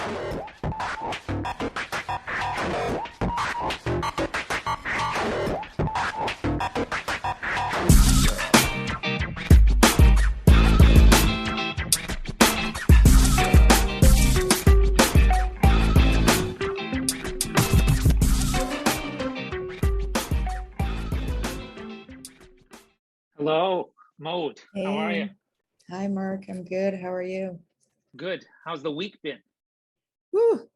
Hello, Mode. Hey. How are you? Hi, Mark. I'm good. How are you? Good. How's the week been? Woo!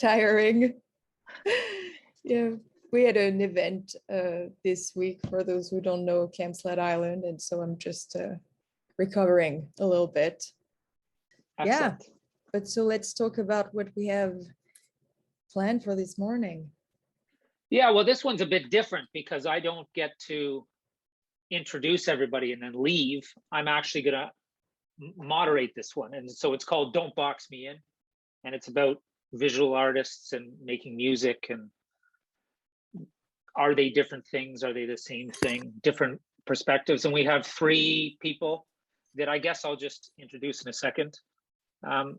Tiring. Yeah, we had an event this week for those who don't know Camp Sled Island, and so I'm just recovering a little bit. Excellent. Yeah, but so let's talk about what we have planned for this morning. Yeah, well, this one's a bit different because I don't get to introduce everybody and then leave. I'm actually going to moderate this one. And so it's called Don't Box Me In. And it's about visual artists and making music. And are they different things? Are they the same thing? Different perspectives. And we have three people that I guess I'll just introduce in a second. And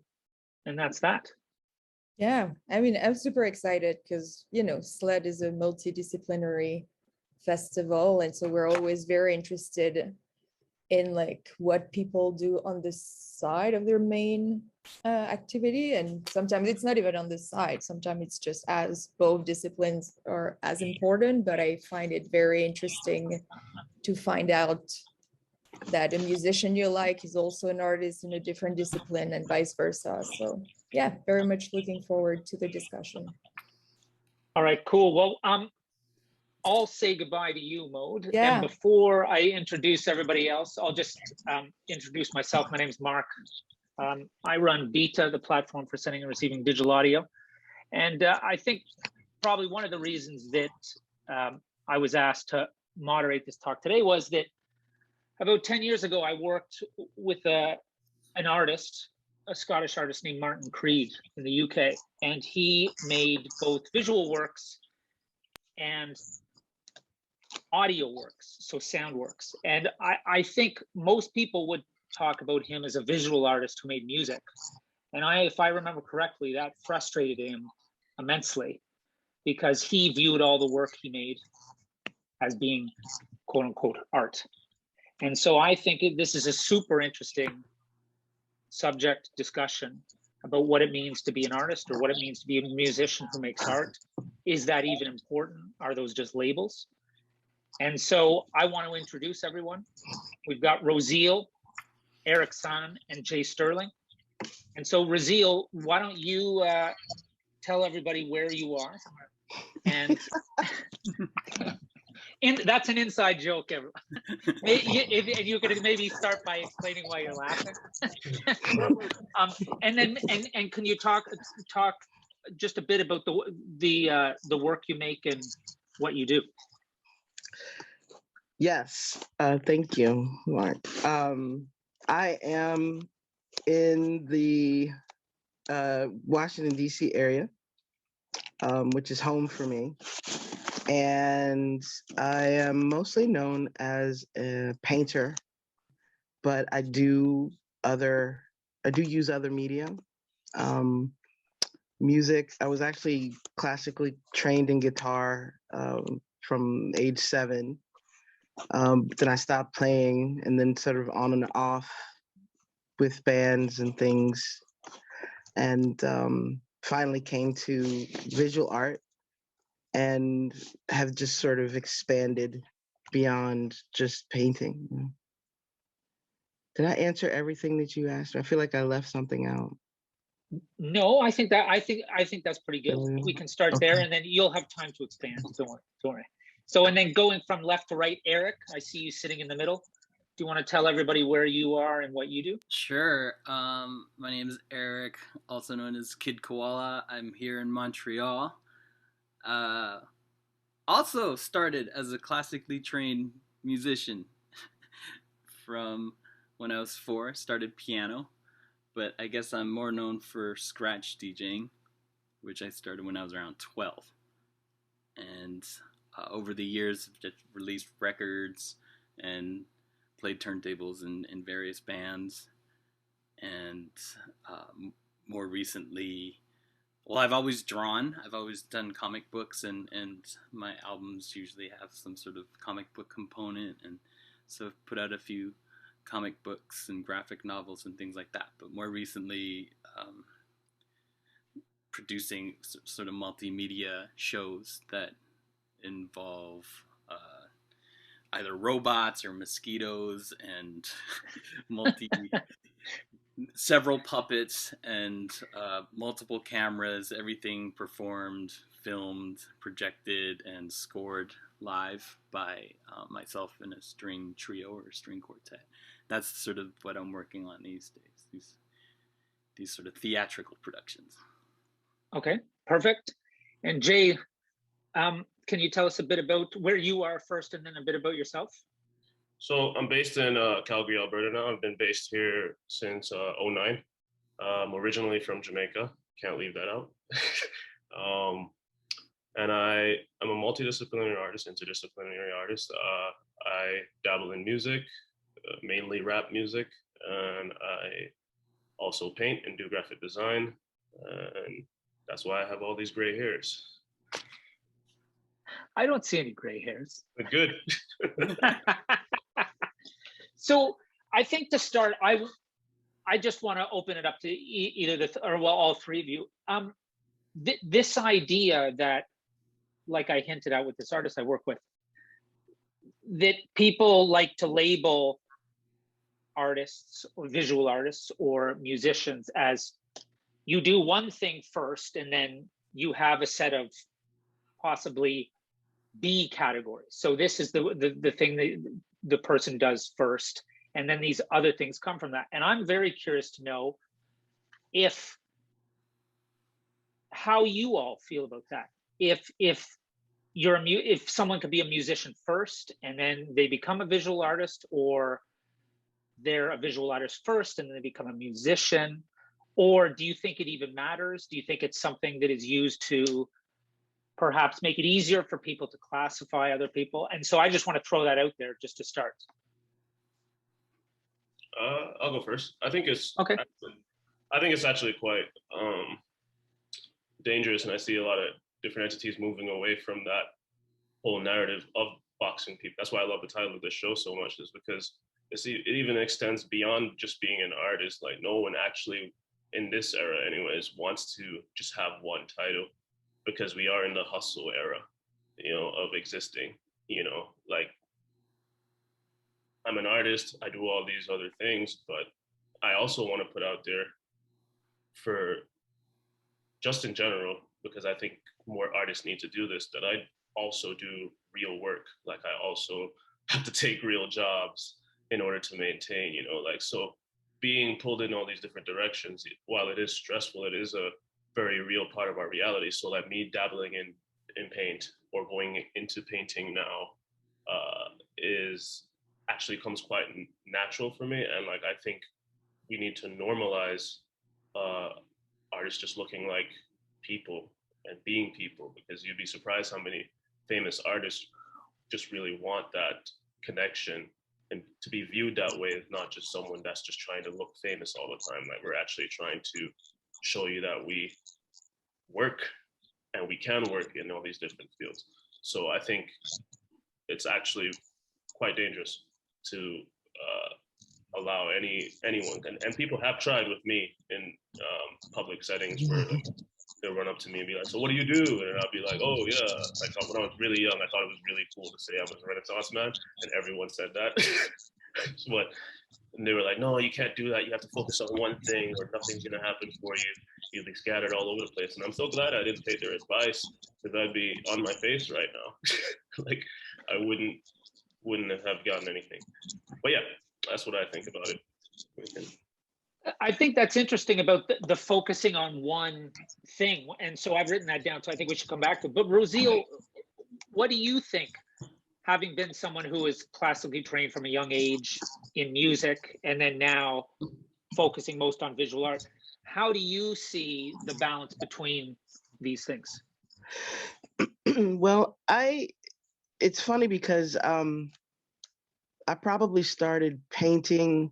that's that. Yeah, I mean, I'm super excited because, you know, Sled is a multidisciplinary festival, and so we're always very interested in like what people do on the side of their main activity, and sometimes it's not even on the side, sometimes it's just as both disciplines are as important. But I find it very interesting to find out that a musician you like is also an artist in a different discipline and vice versa. So yeah, very much looking forward to the discussion. All right, cool. Well, I'll say goodbye to you, Mode. Yeah. And before I introduce everybody else, I'll just introduce myself. My name is Mark. I run Byta, the platform for sending and receiving digital audio. And I think probably one of the reasons that I was asked to moderate this talk today was that about 10 years ago, I worked with an artist, a Scottish artist named Martin Creed in the UK. And he made both visual works and audio works, so sound works. And I think most people would talk about him as a visual artist who made music. And if I remember correctly, that frustrated him immensely because he viewed all the work he made as being quote unquote art. And so I think this is a super interesting subject discussion about what it means to be an artist or what it means to be a musician who makes art. Is that even important? Are those just labels? And so I want to introduce everyone. We've got Rozeal, Eric San, and Jae Sterling. And so Rozeal, why don't you tell everybody where you are? And that's an inside joke, everyone. If you could maybe start by explaining why you're laughing. And then can you talk just a bit about the work you make and what you do? Yes, thank you, Mark. I am in the Washington, D.C. area, which is home for me. And I am mostly known as a painter, but I do use other media. Music, I was actually classically trained in guitar from age 7. Then I stopped playing and then sort of on and off with bands and things. And finally came to visual art and have just sort of expanded beyond just painting. Did I answer everything that you asked? I feel like I left something out. No, I think that's pretty good. We can start there, and then you'll have time to expand. Don't worry. So, and then going from left to right, Eric, I see you sitting in the middle. Do you want to tell everybody where you are and what you do? Sure. My name is Eric, also known as Kid Koala. I'm here in Montreal. Also started as a classically trained musician from when I was 4. Started piano, but I guess I'm more known for scratch DJing, which I started when I was around 12. And over the years, I've just released records and played turntables in various bands. And more recently, well, I've always drawn. I've always done comic books, and my albums usually have some sort of comic book component, and so I've put out a few comic books and graphic novels and things like that. But more recently, producing sort of multimedia shows that involve either robots or mosquitoes and several puppets and multiple cameras, everything performed, filmed, projected, and scored live by myself in a string trio or string quartet. That's sort of what I'm working on these days, these sort of theatrical productions. Okay, perfect. And Jae, can you tell us a bit about where you are first and then a bit about yourself? So I'm based in Calgary, Alberta now. I've been based here since 2009. Originally from Jamaica, can't leave that out. And I am a multidisciplinary artist, interdisciplinary artist. I dabble in music, mainly rap music, and I also paint and do graphic design. And that's why I have all these gray hairs. I don't see any gray hairs. Good. So I think to start, I just want to open it up to either all three of you. This idea that, like I hinted at with this artist I work with, that people like to label artists or visual artists or musicians as you do one thing first and then you have a set of possibly B categories. So this is the thing that the person does first, and then these other things come from that. And I'm very curious to know how you all feel about that. If someone could be a musician first and then they become a visual artist, or they're a visual artist first and then they become a musician, or do you think it even matters? Do you think it's something that is used to perhaps make it easier for people to classify other people? And so I just want to throw that out there just to start. I'll go first. I think it's okay. I think it's actually quite dangerous, and I see a lot of different entities moving away from that whole narrative of boxing people. That's why I love the title of this show so much, is because it even extends beyond just being an artist. Like, no one actually, in this era anyways, wants to just have one title, because we are in the hustle era, of existing, like, I'm an artist, I do all these other things, but I also want to put out there for just in general, because I think more artists need to do this, that I also do real work. Like, I also have to take real jobs in order to maintain, so being pulled in all these different directions, while it is stressful, it is a very real part of our reality. So like me dabbling in paint or going into painting now is actually comes quite natural for me. And like, I think we need to normalize artists just looking like people and being people, because you'd be surprised how many famous artists just really want that connection and to be viewed that way, not just someone that's just trying to look famous all the time. Like, we're actually trying to show you that we work and we can work in all these different fields. So I think it's actually quite dangerous to allow anyone, and people have tried with me in public settings where like, they'll run up to me and be like, so what do you do? And I'll be like, oh yeah, like when I was really young, I thought it was really cool to say I was a Renaissance man, and everyone said that. But and they were like, no, you can't do that. You have to focus on one thing or nothing's gonna happen for you. You'll be scattered all over the place. And I'm so glad I didn't take their advice, because I'd be on my face right now. Like, I wouldn't have gotten anything. But yeah, that's what I think about it. I think that's interesting about the focusing on one thing. And so I've written that down, so I think we should come back to it. But Rozeal, what do you think, having been someone who is classically trained from a young age in music and then now focusing most on visual art, how do you see the balance between these things? Well, it's funny because I probably started painting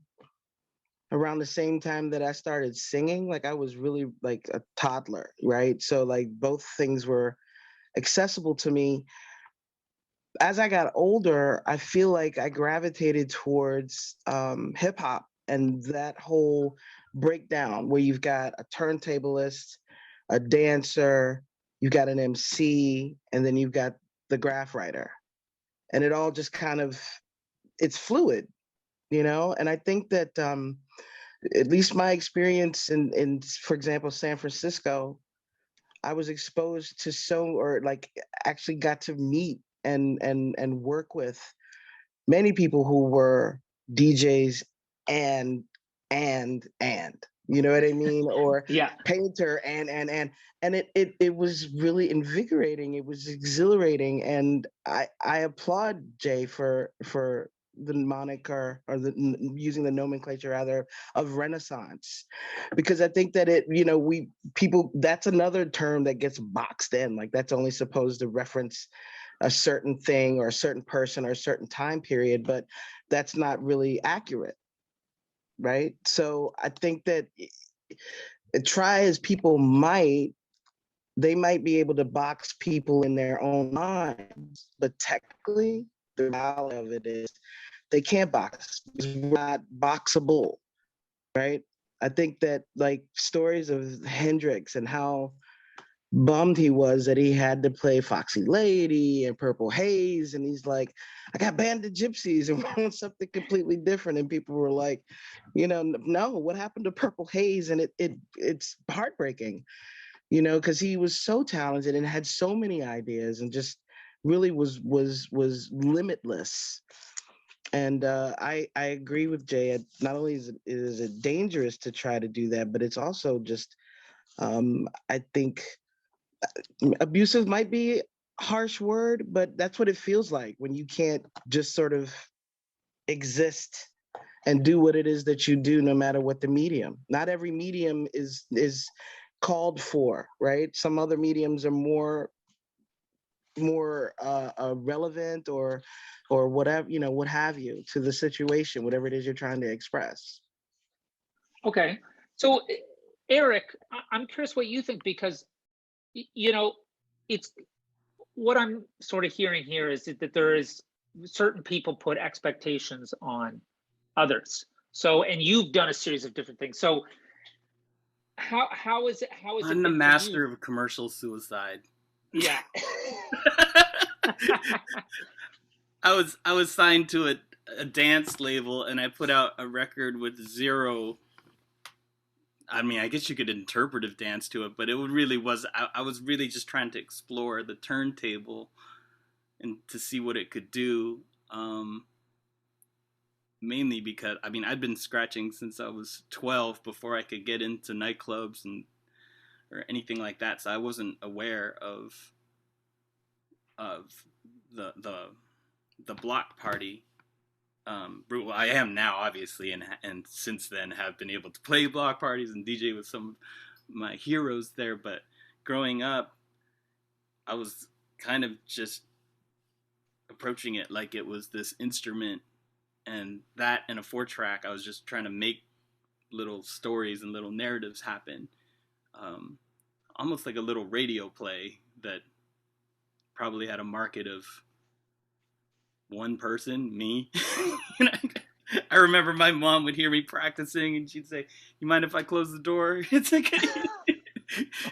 around the same time that I started singing. Like I was really like a toddler, right? So like both things were accessible to me. As I got older, I feel like I gravitated towards hip hop and that whole breakdown where you've got a turntablist, a dancer, you've got an MC, and then you've got the graph writer. And it all just kind of, it's fluid, you know? And I think that at least my experience in, for example, San Francisco, I was exposed to or like actually got to meet and work with many people who were DJs and you know what I mean, or Yeah. painter and it was really invigorating. It was exhilarating, and I applaud Jae for the moniker or using the nomenclature rather of Renaissance, because I think that that's another term that gets boxed in, like that's only supposed to reference a certain thing or a certain person or a certain time period, but that's not really accurate, right? So I think that try as people might, they might be able to box people in their own minds, but technically the reality of it is they can't box. We're not boxable, right? I think that like stories of Hendrix and how bummed he was that he had to play Foxy Lady and Purple Haze, and he's like, I got Banded Gypsies and want something completely different, and people were like, no, what happened to Purple Haze? And it's heartbreaking, because he was so talented and had so many ideas and just really was limitless. And I agree with Jae. Not only is it dangerous to try to do that, but it's also just I think abusive might be a harsh word, but that's what it feels like when you can't just sort of exist and do what it is that you do, no matter what the medium. Not every medium is called for, right? Some other mediums are more relevant or whatever, what have you, to the situation, whatever it is you're trying to express. Okay. So Eric, I'm curious what you think, because it's what I'm sort of hearing here is that there is certain people put expectations on others. So, and you've done a series of different things. So how is it I'm the master of commercial suicide. Yeah. I was signed to a dance label, and I put out a record with zero. I mean, I guess you could interpretive dance to it, but it really was. I was really just trying to explore the turntable and to see what it could do. Mainly because I'd been scratching since I was 12 before I could get into nightclubs or anything like that. So I wasn't aware of the block party. Well, I am now, obviously, and since then have been able to play block parties and DJ with some of my heroes there. But growing up, I was kind of just approaching it like it was this instrument, and that in a 4-track, I was just trying to make little stories and little narratives happen, almost like a little radio play that probably had a market of one person, me. I remember my mom would hear me practicing, and she'd say, "You mind if I close the door?" It's like,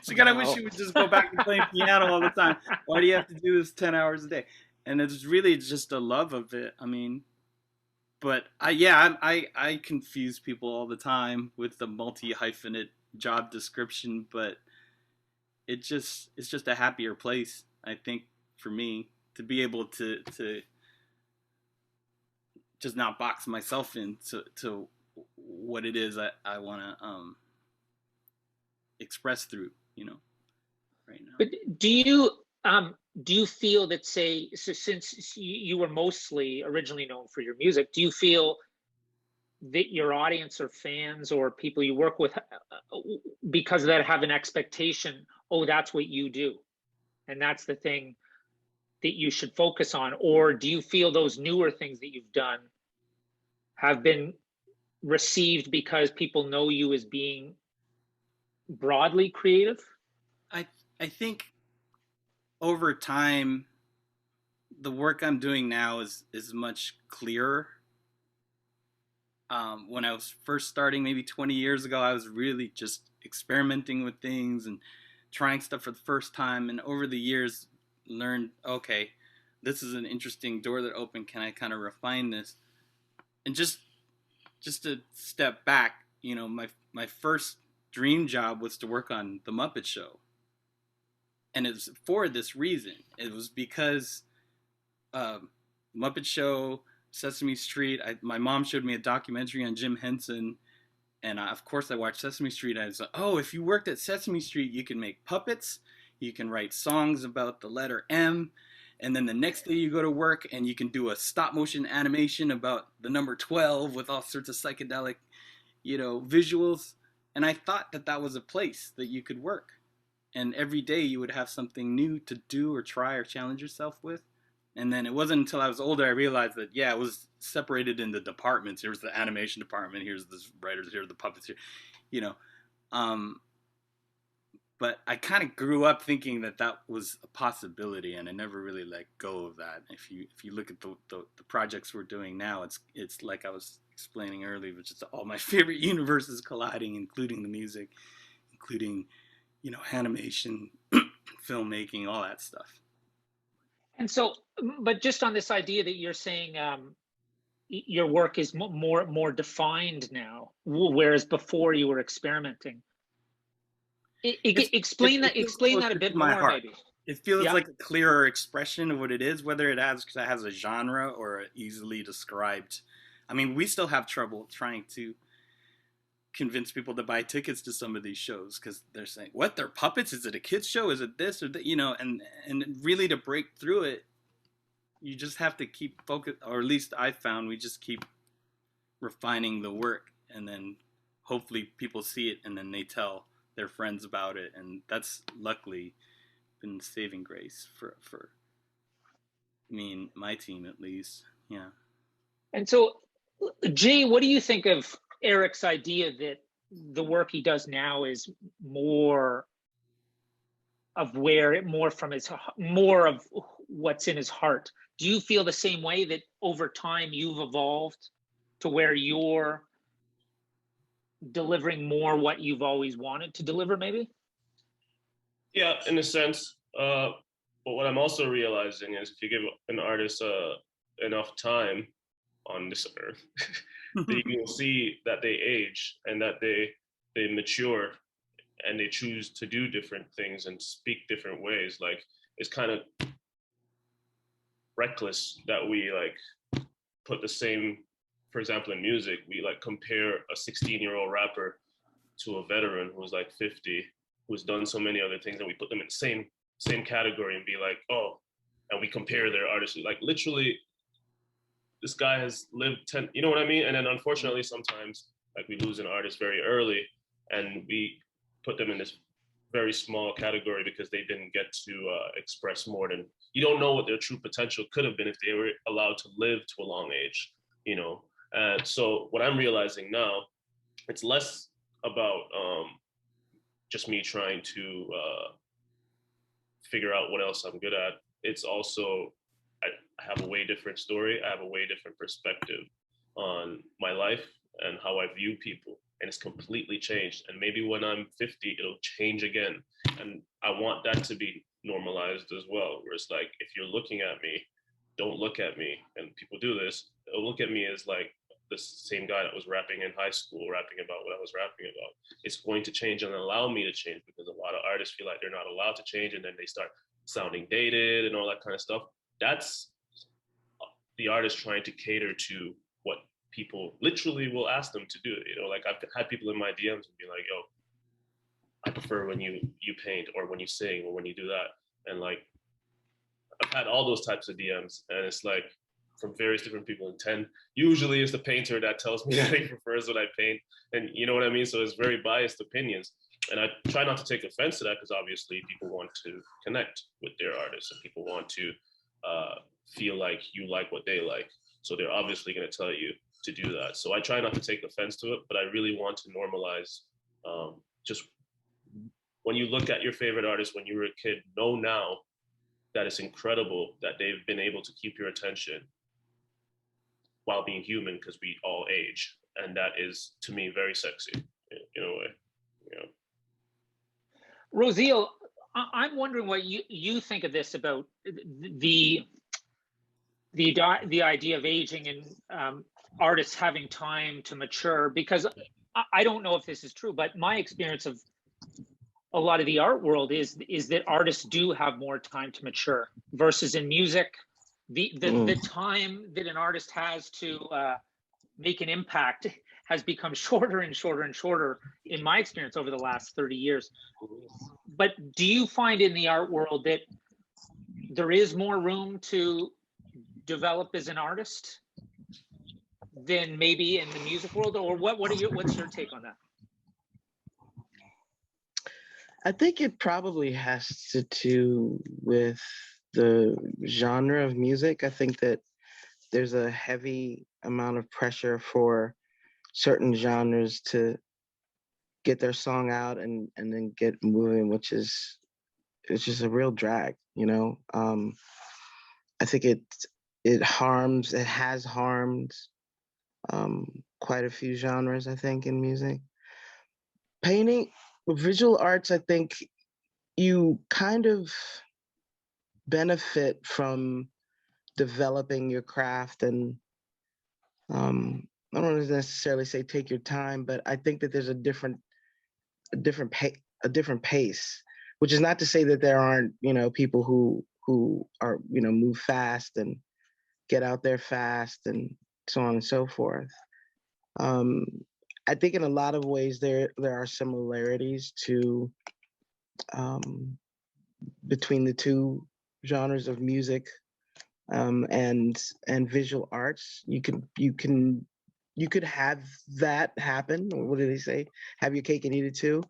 so God, I wish you would just go back to playing piano all the time. Why do you have to do this 10 hours a day? And it's really just a love of it. But I confuse people all the time with the multi-hyphenate job description, but it's just a happier place, I think, for me to be able to just not box myself into what it is I want to express through, right now. But do you feel that, say, so since you were mostly originally known for your music, do you feel that your audience or fans or people you work with, because of that, have an expectation, oh, that's what you do, and that's the thing that you should focus on? Or do you feel those newer things that you've done have been received because people know you as being broadly creative? I think over time, the work I'm doing now is much clearer. When I was first starting, maybe 20 years ago, I was really just experimenting with things and trying stuff for the first time. And over the years, learned, okay, this is an interesting door that opened. Can I kind of refine this? And just to step back, you know, my first dream job was to work on The Muppet Show. And it was for this reason. It was because Muppet Show, Sesame Street. My mom showed me a documentary on Jim Henson, and of course I watched Sesame Street. I was like, oh, if you worked at Sesame Street, you can make puppets, you can write songs about the letter M, and then the next day you go to work and you can do a stop motion animation about the number 12 with all sorts of psychedelic, you know, visuals. And I thought that was a place that you could work. And every day you would have something new to do or try or challenge yourself with. And then it wasn't until I was older I realized that, yeah, it was separated into departments. Here's the animation department, here's the writers, here are the puppets, here, you know. But I kind of grew up thinking that was a possibility, and I never really let go of that. If you look at the projects we're doing now, it's like I was explaining earlier, which is all my favorite universes colliding, including the music, including, you know, animation, filmmaking, all that stuff. And so, but just on this idea that you're saying your work is more defined now, whereas before you were experimenting. Explain that a bit more, maybe. It feels like a clearer expression of what it is, whether it has a genre or easily described. I mean, we still have trouble trying to convince people to buy tickets to some of these shows because they're saying, what, they're puppets? Is it a kids show? Is it this or that? You know, and really to break through it, you just have to keep focus, or at least I found we just keep refining the work, and then hopefully people see it and then they tell their friends about it, and that's luckily been saving grace for me and my team, at least. Yeah. And so, Jae, what do you think of Eric's idea that the work he does now is more of what's in his heart? Do you feel the same way, that over time you've evolved to where you're delivering more what you've always wanted to deliver, maybe? Yeah, in a sense. But what I'm also realizing is if you give an artist enough time on this earth, then you will see that they age and that they mature and they choose to do different things and speak different ways. Like, it's kind of reckless that we like put the same, for example, in music, we like compare a 16-year-old rapper to a veteran who's like 50, who's done so many other things, and we put them in the same category and be like, oh, and we compare their artists. Like, literally, this guy has lived 10, you know what I mean? And then unfortunately, sometimes like we lose an artist very early and we put them in this very small category because they didn't get to express more than, you don't know what their true potential could have been if they were allowed to live to a long age, you know? So what I'm realizing now, it's less about just me trying to figure out what else I'm good at. It's also, I have a way different story. I have a way different perspective on my life and how I view people. And it's completely changed. And maybe when I'm 50, it'll change again. And I want that to be normalized as well, where it's like, if you're looking at me, don't look at me. And people do this, they'll look at me as like the same guy that was rapping in high school, rapping about what I was rapping about. It's going to change and allow me to change, because a lot of artists feel like they're not allowed to change, and then they start sounding dated and all that kind of stuff. That's the artist trying to cater to what people literally will ask them to do. You know, like I've had people in my DMs and be like, yo, I prefer when you paint, or when you sing, or when you do that. And like, I've had all those types of DMs, and it's like from various different people. And 10 usually is the painter that tells me that he prefers what I paint. And you know what I mean? So it's very biased opinions. And I try not to take offense to that, because obviously people want to connect with their artists, and people want to feel like you like what they like. So they're obviously going to tell you to do that. So I try not to take offense to it, but I really want to normalize just when you look at your favorite artist when you were a kid, know now that it's incredible that they've been able to keep your attention while being human, because we all age. And that is, to me, very sexy in a way. Yeah. Rozeal, I'm wondering what you think of this about the idea of aging and artists having time to mature, because I don't know if this is true, but my experience of a lot of the art world is that artists do have more time to mature versus in music. The time that an artist has to make an impact has become shorter and shorter and shorter in my experience over the last 30 years. But do you find in the art world that there is more room to develop as an artist than maybe in the music world, or what's your take on that? I think it probably has to do with the genre of music. I think that there's a heavy amount of pressure for certain genres to get their song out and then get moving, which is, it's just a real drag, you know? I think it has harmed quite a few genres, I think, in music. Painting, visual arts, I think you kind of benefit from developing your craft, and I don't want to necessarily say take your time, but I think that there's a different pace, which is not to say that there aren't, you know, people who are, you know, move fast and get out there fast and so on and so forth. I think in a lot of ways there are similarities to between the two genres of music and visual arts. You could have that happen, or what did they say? Have your cake and eat it too.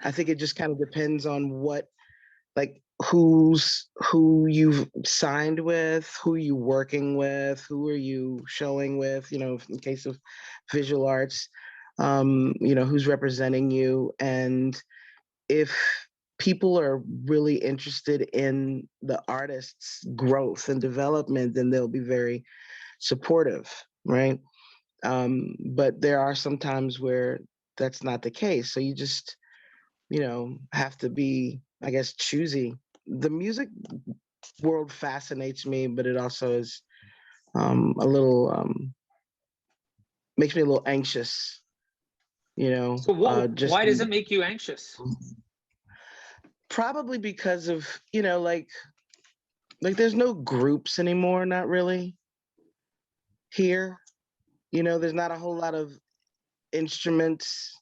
I think it just kind of depends on what, like, who you've signed with, who you working with, who are you showing with, you know, in case of visual arts, you know, who's representing you. And if people are really interested in the artist's growth and development, then they'll be very supportive, right? But there are some times where that's not the case. So you just, you know, have to be, I guess, choosy. The music world fascinates me, but it also is a little, makes me a little anxious, you know. So why does it make you anxious? Probably because of, you know, like there's no groups anymore, not really here. You know, there's not a whole lot of instruments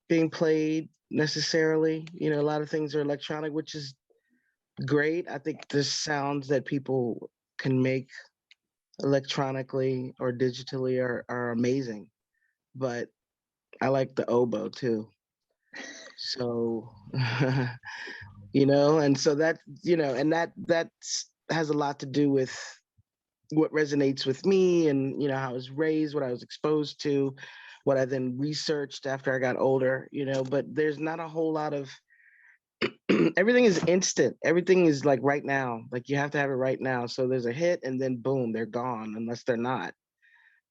being played necessarily. You know, a lot of things are electronic, which is great. I think the sounds that people can make electronically or digitally are amazing. But I like the oboe too. So, you know, and so that, you know, and that has a lot to do with what resonates with me, and, you know, how I was raised, what I was exposed to, what I then researched after I got older, you know. But there's not a whole lot of everything is instant. Everything is like right now. Like you have to have it right now. So there's a hit and then boom, they're gone unless they're not.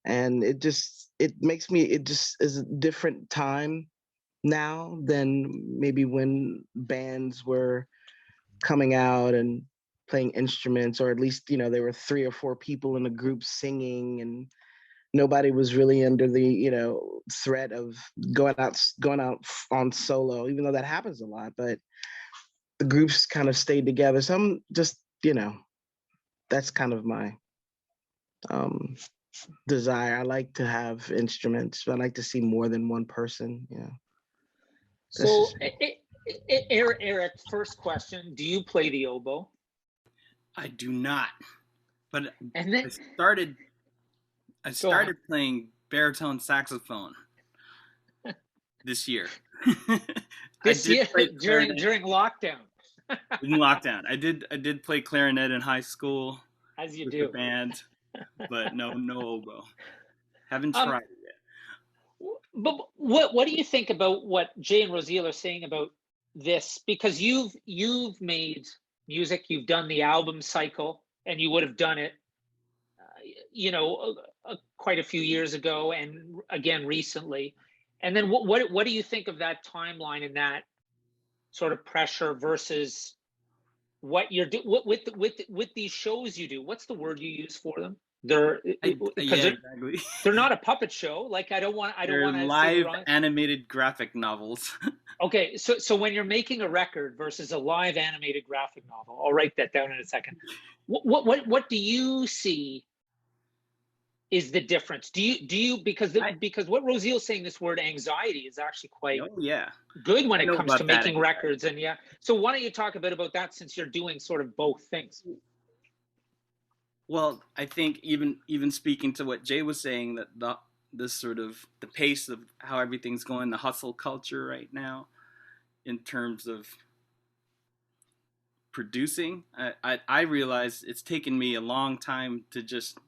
And it just is a different time now than maybe when bands were coming out and playing instruments, or at least, you know, there were 3 or 4 people in a group singing, and nobody was really under the, you know, threat of going out on solo, even though that happens a lot. But the groups kind of stayed together. So I'm just, you know, that's kind of my desire. I like to have instruments, but I like to see more than one person. Yeah. So, Eric, first question: do you play the oboe? I do not, but And then I started playing baritone saxophone this year. This year during lockdown. In lockdown, I did play clarinet in high school. As you with do. the band, but no oboe. Haven't tried it yet. But what do you think about what Jae and Rozeal are saying about this? Because you've made music, you've done the album cycle, and you would have done it, quite a few years ago, and again recently. And then what do you think of that timeline and that sort of pressure versus what you're doing with these shows you do? What's the word you use for them? They're Exactly. They're not a puppet show. Like I don't want They're to live animated graphic novels. Okay, so when you're making a record versus a live animated graphic novel, I'll write that down in a second. What do you see is the difference? Do you because what Rozeal's saying, this word anxiety is actually quite good when it comes to making records, and So why don't you talk a bit about that, since you're doing sort of both things? Well, I think even speaking to what Jae was saying, that this sort of the pace of how everything's going, the hustle culture right now, in terms of producing, I realize it's taken me a long time to just,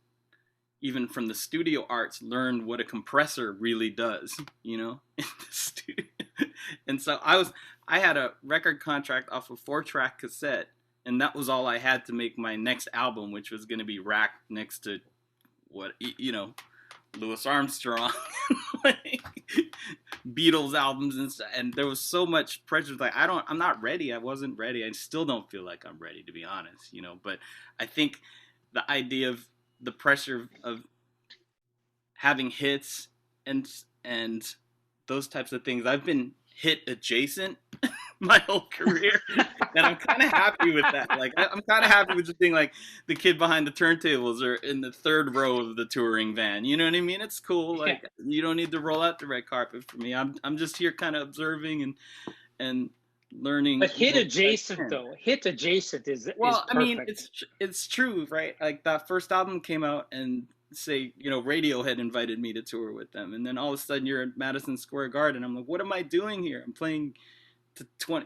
even from the studio arts, learn what a compressor really does, in the studio. And so I had a record contract off a 4-track cassette, and that was all I had to make my next album, which was going to be racked next to Louis Armstrong, like Beatles albums and stuff. And there was so much pressure. Like, I'm not ready. I wasn't ready. I still don't feel like I'm ready, to be honest, But I think the idea of the pressure of having hits and those types of things, I've been hit adjacent my whole career, and I'm kind of happy with that. Like, I'm kind of happy with just being like the kid behind the turntables or in the third row of the touring van. You know what I mean? It's cool. Like, you don't need to roll out the red carpet for me. I'm just here kind of observing and learning. But hit adjacent though. Hit adjacent is I mean, it's true, right? Like, that first album came out, and say, Radio had invited me to tour with them, and then all of a sudden you're at Madison Square Garden. I'm like, what am I doing here? I'm playing to 20,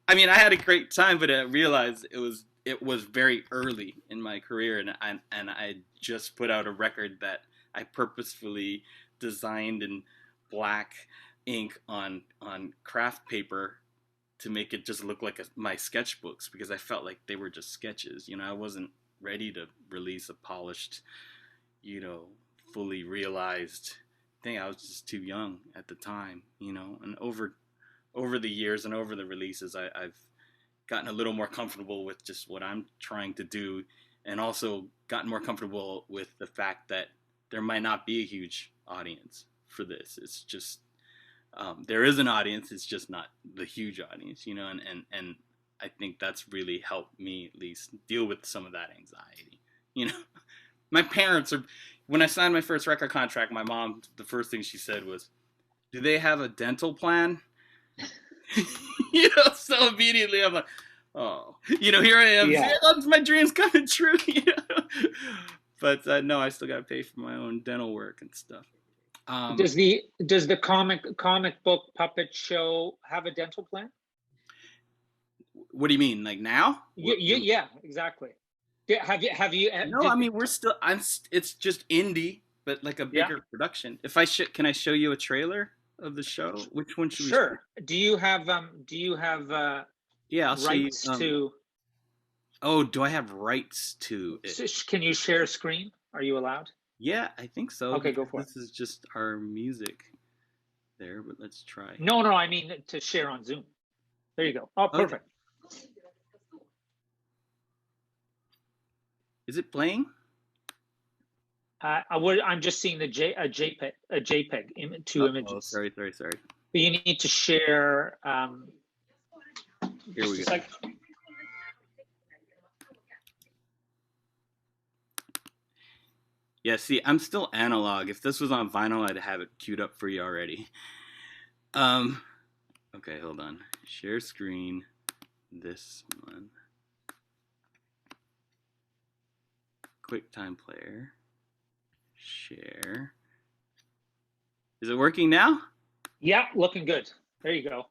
I mean, I had a great time, but I realized it was very early in my career, and I just put out a record that I purposefully designed in black ink on craft paper to make it just look like my sketchbooks, because I felt like they were just sketches. I wasn't ready to release a polished, fully realized thing. I was just too young at the time, and over the years and over the releases, I've gotten a little more comfortable with just what I'm trying to do, and also gotten more comfortable with the fact that there might not be a huge audience for this. It's just, there is an audience, it's just not the huge audience, and I think that's really helped me at least deal with some of that anxiety. My parents when I signed my first record contract, my mom, the first thing she said was, "Do they have a dental plan?" So immediately I'm like, oh, here I am. Yeah. My dream's coming true. But no, I still got to pay for my own dental work and stuff. Does the comic book puppet show have a dental plan? What do you mean, like now? Yeah, exactly. Have you? No, I mean, we're still. It's just indie, but like a bigger production. If can I show you a trailer of the show? Which one should we? Sure. Do you have I'll rights show you, to? Oh, do I have rights to it? Can you share a screen? Are you allowed? Yeah, I think so. Okay, go for it. This is just our music there, but let's try. No, I mean to share on Zoom. There you go. Oh, perfect. Okay. Is it playing? I'm just seeing a JPEG, two images. Oh, sorry. But you need to share. Here we go. Yeah, see, I'm still analog. If this was on vinyl, I'd have it queued up for you already. Okay, hold on. Share screen. This one. QuickTime Player. Share. Is it working now? Yeah, looking good. There you go.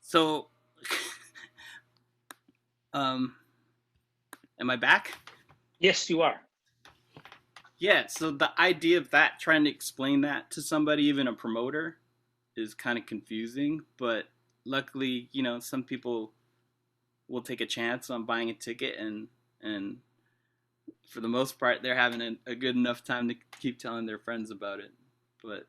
So, am I back? Yes, you are. Yeah, so the idea of that, trying to explain that to somebody, even a promoter, is kind of confusing. But luckily, you know, some people will take a chance on buying a ticket, and for the most part, they're having a good enough time to keep telling their friends about it. But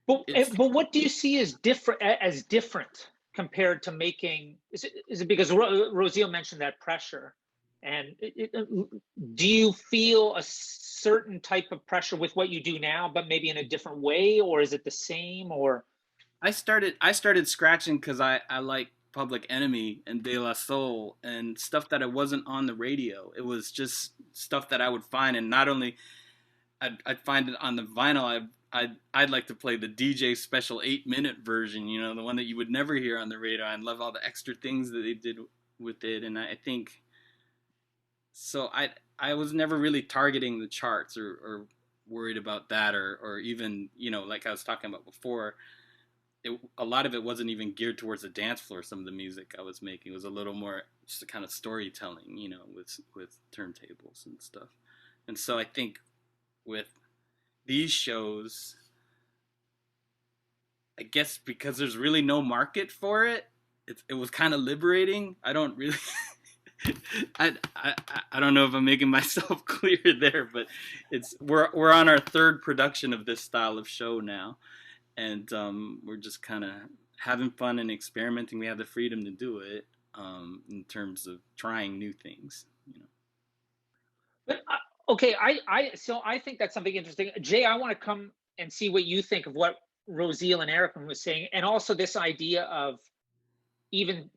But what do you see as different compared to making? Is it because Rozeal mentioned that pressure, and do you feel a certain type of pressure with what you do now, but maybe in a different way, or is it the same? Or I started scratching because I like Public Enemy and De La Soul and stuff that it wasn't on the radio. It was just stuff that I would find, and not only I'd find it on the vinyl. I'd like to play the DJ special 8-minute version, you know, the one that you would never hear on the radio. I love all the extra things that they did with it, and I think so. I was never really targeting the charts or worried about that, or even, you know, like I was talking about before. A lot of it wasn't even geared towards the dance floor. Some of the music I was making was a little more just kind of storytelling, you know, with turntables and stuff. And so I think with these shows, I guess because there's really no market for it, it was kind of liberating. I don't really, I don't know if I'm making myself clear there, but we're on our third production of this style of show now, and we're just kind of having fun and experimenting. We have the freedom to do it in terms of trying new things, you know. but okay, so I think that's something interesting. Jay, I want to come and see what you think of what Rozeal and Eric was saying, and also this idea of even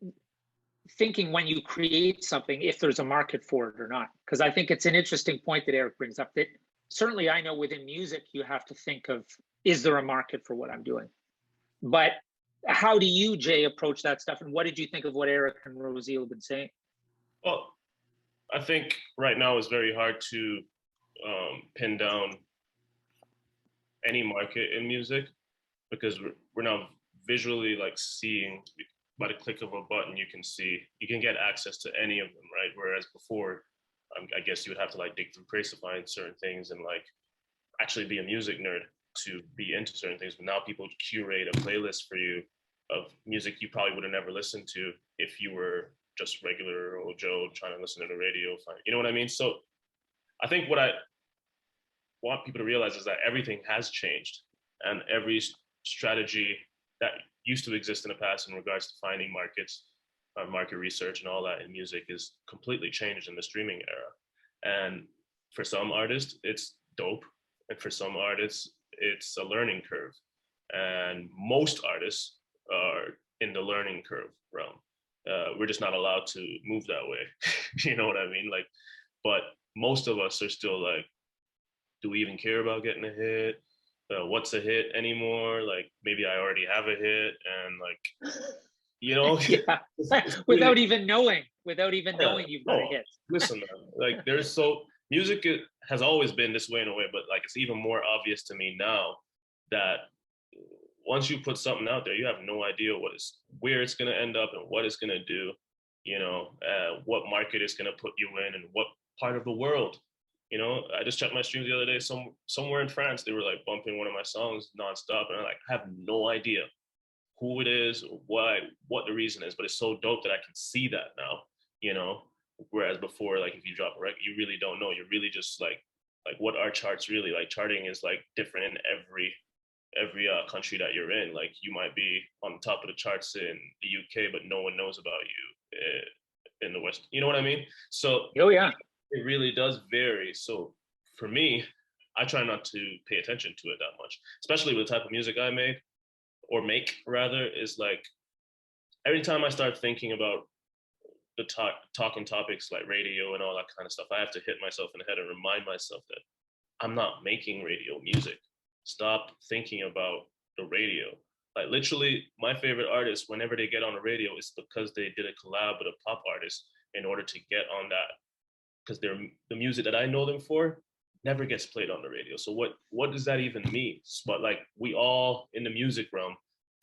thinking when you create something if there's a market for it or not, because I think it's an interesting point that Eric brings up, that certainly I know within music you have to think of, is there a market for what I'm doing? But how do you, Jay, approach that stuff, and what did you think of what Eric and Rozeal have been saying? Well, I think right now it's very hard to pin down any market in music, because we're now visually like seeing, by the click of a button, you can get access to any of them, right? Whereas before, I guess you would have to like dig through Praise to find certain things and like actually be a music nerd to be into certain things. But now people curate a playlist for you of music you probably would have never listened to if you were just regular old Joe trying to listen to the radio. You know what I mean? So I think what I want people to realize is that everything has changed, and every strategy that used to exist in the past in regards to finding markets, market research and all that in music is completely changed in the streaming era. And for some artists, it's dope. And for some artists, it's a learning curve. And most artists are in the learning curve realm. We're just not allowed to move that way. You know what I mean? Like, but most of us are still like, do we even care about getting a hit? What's a hit anymore? Like, maybe I already have a hit, and like, you know, yeah. Without even knowing you've got a hit. Listen, man, like music has always been this way in a way, but like it's even more obvious to me now that once you put something out there, you have no idea where it's gonna end up and what it's gonna do. You know, what market it's gonna put you in and what part of the world. You know, I just checked my streams the other day. Somewhere in France, they were like bumping one of my songs nonstop, and I have no idea who it is, what the reason is. But it's so dope that I can see that now. You know, whereas before, like if you drop a record, you really don't know. You're really just like what are charts really like? Charting is like different in every country that you're in. Like you might be on the top of the charts in the UK, but no one knows about you in the West. You know what I mean? So oh yeah. it really does vary. So for me, I try not to pay attention to it that much, especially with the type of music I make is like, every time I start thinking about the talking topics like radio and all that kind of stuff, I have to hit myself in the head and remind myself that I'm not making radio music. Stop thinking about the radio. Like literally, my favorite artists, whenever they get on the radio, it's because they did a collab with a pop artist in order to get on that. Because the music that I know them for never gets played on the radio. So what does that even mean? But like, we all in the music realm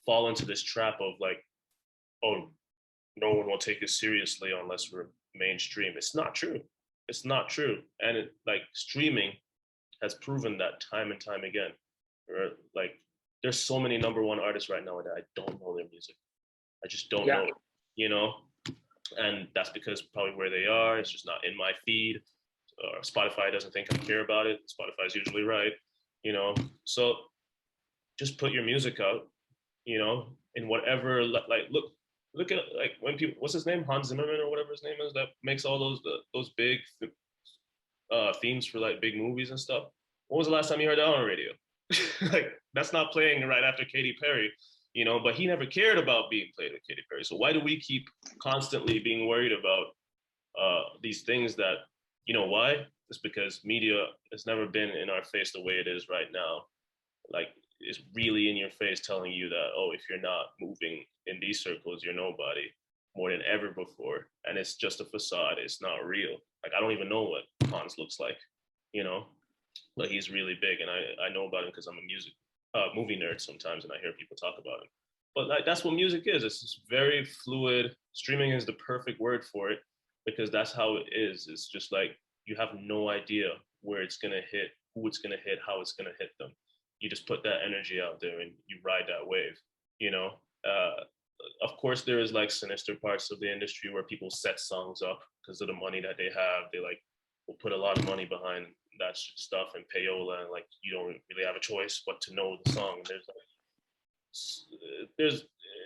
fall into this trap of like, oh, no one will take us seriously unless we're mainstream. It's not true. It's not true. And like streaming has proven that time and time again. Or like, there's so many #1 artists right now that I don't know their music. I just don't know it, you know? And that's because probably where they are, it's just not in my feed. Or Spotify doesn't think I care about it. Spotify's usually right, you know? So just put your music out, you know, in whatever, like, look at like when people, what's his name? Hans Zimmerman or whatever his name is, that makes all those big themes for like big movies and stuff. When was the last time you heard that on the radio? Like, that's not playing right after Katy Perry, you know, but he never cared about being played with Katy Perry. So why do we keep constantly being worried about these things that, you know, why? It's because media has never been in our face the way it is right now. Like, it's really in your face telling you that, oh, if you're not moving in these circles, you're nobody, more than ever before. And it's just a facade. It's not real. Like, I don't even know what Hans looks like, you know, but he's really big. And I know about him because I'm a movie nerd sometimes, and I hear people talk about him. But like, that's what music is. It's just very fluid. Streaming is the perfect word for it, because that's how it is. It's just like, you have no idea where it's going to hit, who it's going to hit, how it's going to hit them. You just put that energy out there and you ride that wave, you know? Of course, there is like sinister parts of the industry where people set songs up because of the money that they have. They like will put a lot of money behind that stuff and payola, and like, you don't really have a choice but to know the song.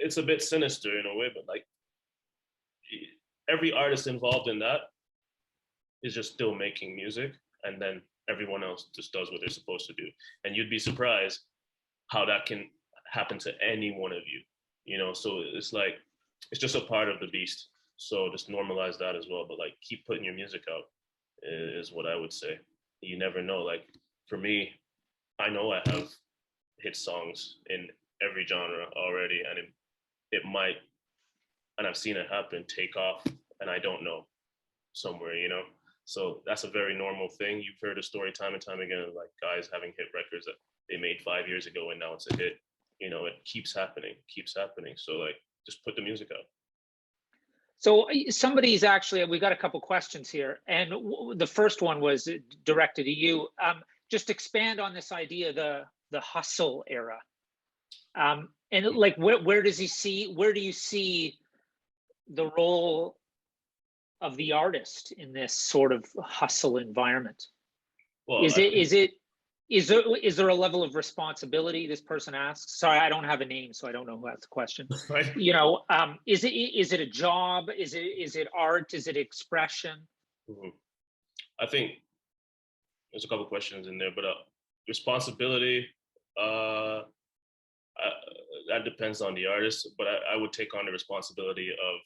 It's a bit sinister in a way, but like, every artist involved in that is just still making music, and then everyone else just does what they're supposed to do. And you'd be surprised how that can happen to any one of you, you know? So it's like, it's just a part of the beast. So just normalize that as well. But like, keep putting your music out is what I would say. You never know. Like, for me, I know I have hit songs in every genre already, and it might, and I've seen it happen, take off, and I don't know, somewhere, you know? So that's a very normal thing. You've heard a story time and time again of like guys having hit records that they made 5 years ago and now it's a hit. You know, it keeps happening. So like, just put the music out. So somebody's actually, we got a couple questions here. And the first one was directed to you. Just expand on this idea, the hustle era. And like, where do you see the role of the artist in this sort of hustle environment? Well, is there a level of responsibility, this person asks? Sorry, I don't have a name, so I don't know who asked the question. Right. You know, is it a job? Is it art? Is it expression? Mm-hmm. I think there's a couple questions in there, but responsibility, that depends on the artist, but I would take on the responsibility of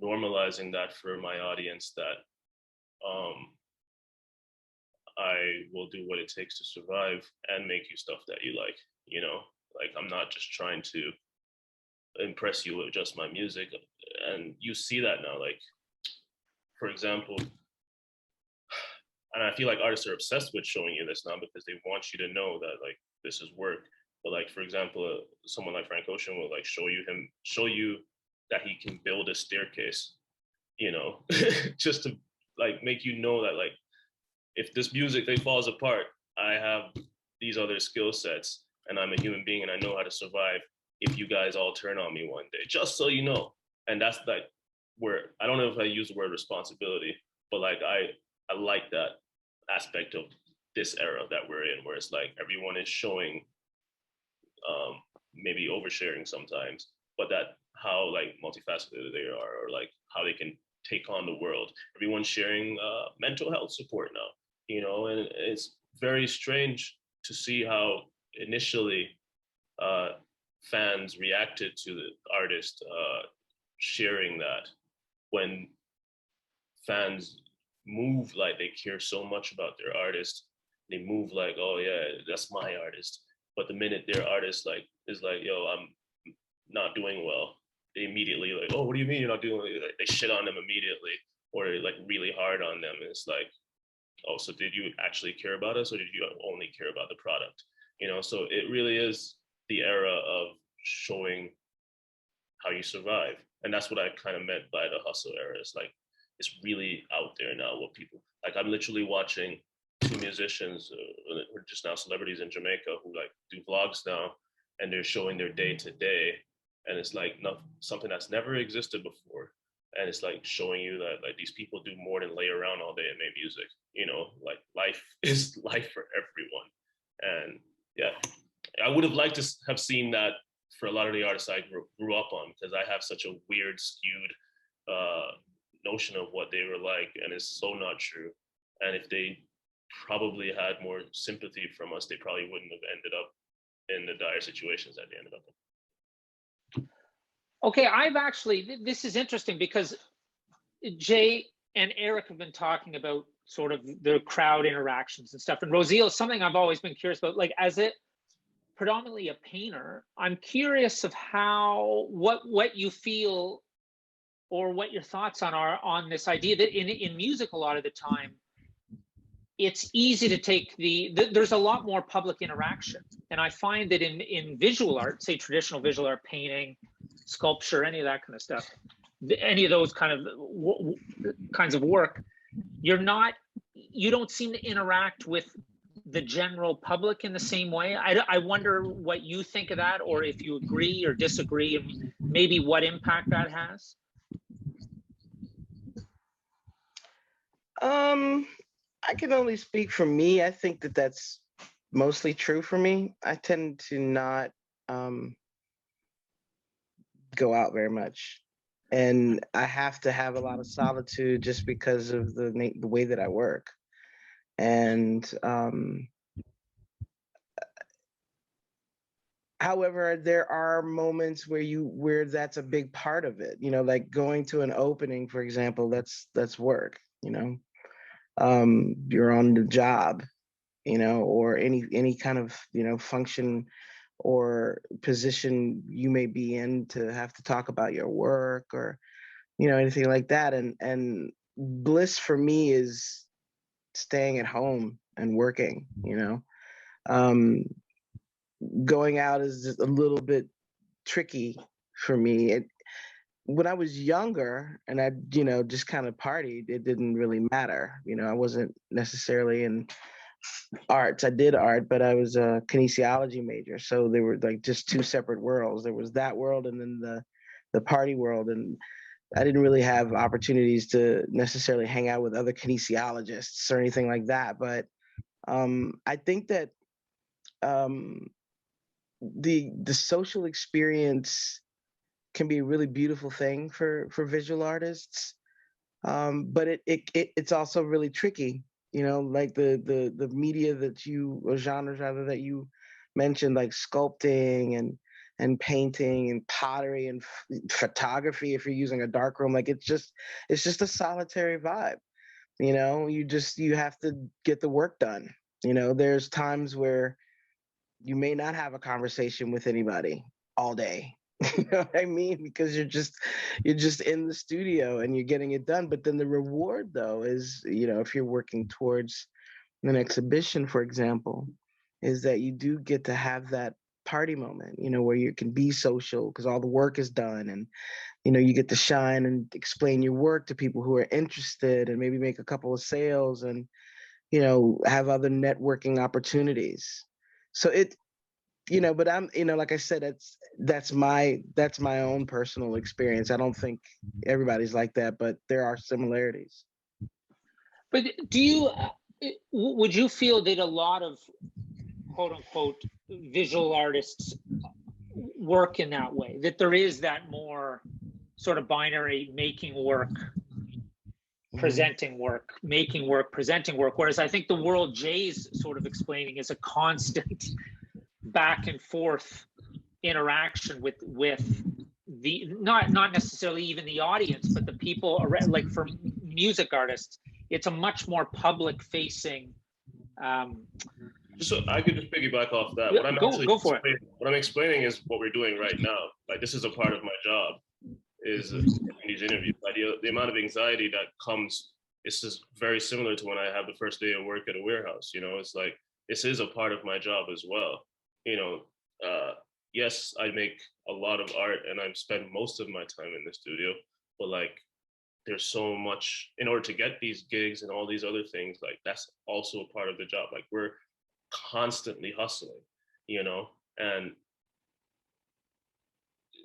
normalizing that for my audience, that I will do what it takes to survive and make you stuff that you like, you know? Like, I'm not just trying to impress you with just my music. And you see that now, like, for example, and I feel like artists are obsessed with showing you this now because they want you to know that like, this is work. But like, for example, someone like Frank Ocean will like show you that he can build a staircase, you know, just to like make you know that like, if this music thing falls apart, I have these other skill sets and I'm a human being and I know how to survive if you guys all turn on me one day, just so you know. And that's like where, I don't know if I use the word responsibility, but like I like that aspect of this era that we're in, where it's like everyone is showing, maybe oversharing sometimes, but that how like multifaceted they are, or like how they can take on the world. Everyone's sharing mental health support now, you know, and it's very strange to see how initially fans reacted to the artist sharing that, when fans move like they care so much about their artist. They move like, oh yeah, that's my artist. But the minute their artist like is like, yo, I'm not doing well, they immediately like, oh, what do you mean you're not doing well? Like, they shit on them immediately, or like really hard on them. And it's like, oh, so did you actually care about us, or did you only care about the product? You know, so it really is the era of showing how you survive. And that's what I kind of meant by the hustle era. It's like, it's really out there now what people, like I'm literally watching two musicians who are just now celebrities in Jamaica who like do vlogs now, and they're showing their day to day. And it's like something that's never existed before. And it's like showing you that like these people do more than lay around all day and make music. You know, like life is life for everyone. And yeah, I would have liked to have seen that for a lot of the artists I grew up on, because I have such a weird, skewed notion of what they were like, and it's so not true. And if they probably had more sympathy from us, they probably wouldn't have ended up in the dire situations that they ended up in. Okay, I've actually, this is interesting because Jae and Eric have been talking about sort of the crowd interactions and stuff. And Rozeal is something I've always been curious about. Like, as it predominantly a painter, I'm curious of how, what you feel, or what your thoughts are on this idea that in music, a lot of the time, it's easy to take there's a lot more public interaction. And I find that in visual art, say traditional visual art, painting, sculpture, any of that kind of stuff, any of those kinds of work, you don't seem to interact with the general public in the same way. I wonder what you think of that, or if you agree or disagree, and maybe what impact that has. I can only speak for me. I think that that's mostly true for me. I tend to not go out very much, and I have to have a lot of solitude just because of the way that I work. And however, there are moments where that's a big part of it. You know, like going to an opening, for example. That's work. You know. You're on the job, you know, or any kind of, you know, function or position you may be in to have to talk about your work, or, you know, anything like that. And bliss for me is staying at home and working, you know. Going out is just a little bit tricky for me. When I was younger and I, you know, just kind of partied, it didn't really matter. You know, I wasn't necessarily in arts. I did art, but I was a kinesiology major. So they were like just two separate worlds. There was that world and then the party world. And I didn't really have opportunities to necessarily hang out with other kinesiologists or anything like that. But I think that the social experience can be a really beautiful thing for visual artists, but it's also really tricky. You know, like the media or genres rather that you mentioned, like sculpting and painting and pottery and photography. If you're using a darkroom, like it's just a solitary vibe. You know, you have to get the work done. You know, there's times where you may not have a conversation with anybody all day. You know what I mean? Because you're just in the studio and you're getting it done. But then the reward, though, is, you know, if you're working towards an exhibition, for example, is that you do get to have that party moment, you know, where you can be social because all the work is done, and, you know, you get to shine and explain your work to people who are interested and maybe make a couple of sales and, you know, have other networking opportunities. So you know, but I'm, you know, like I said, that's my own personal experience. I don't think everybody's like that, but there are similarities. But would you feel that a lot of quote unquote visual artists work in that way, that there is that more sort of binary making work presenting work, making work, presenting work. Whereas I think the world Jay's sort of explaining is a constant back and forth interaction with the not necessarily even the audience, but the people around. Like for music artists, it's a much more public facing. So I could just piggyback off that. Yeah, What I'm go for it. What I'm explaining is what we're doing right now. Like this is a part of my job, is these interviews. Like the amount of anxiety that comes, it's just very similar to when I have the first day of work at a warehouse. You know, it's like this is a part of my job as well. You know, yes, I make a lot of art and I spend most of my time in the studio, but like there's so much in order to get these gigs and all these other things. Like that's also a part of the job. Like we're constantly hustling, you know, and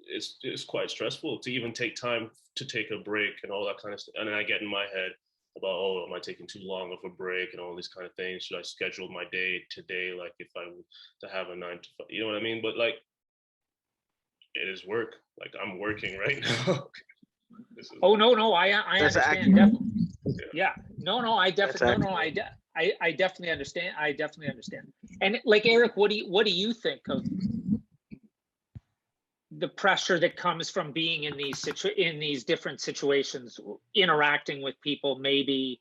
it's quite stressful to even take time to take a break and all that kind of stuff. And then I get in my head about, oh, am I taking too long of a break and all these kind of things? Should I schedule my day today, like if I were to have a 9 to 5, you know what I mean? But like, it is work. Like I'm working right now. Oh no, I understand. Yeah, no, I definitely no, I definitely understand. I definitely understand. And like Eric, what do you think of the pressure that comes from being in these different situations, interacting with people, maybe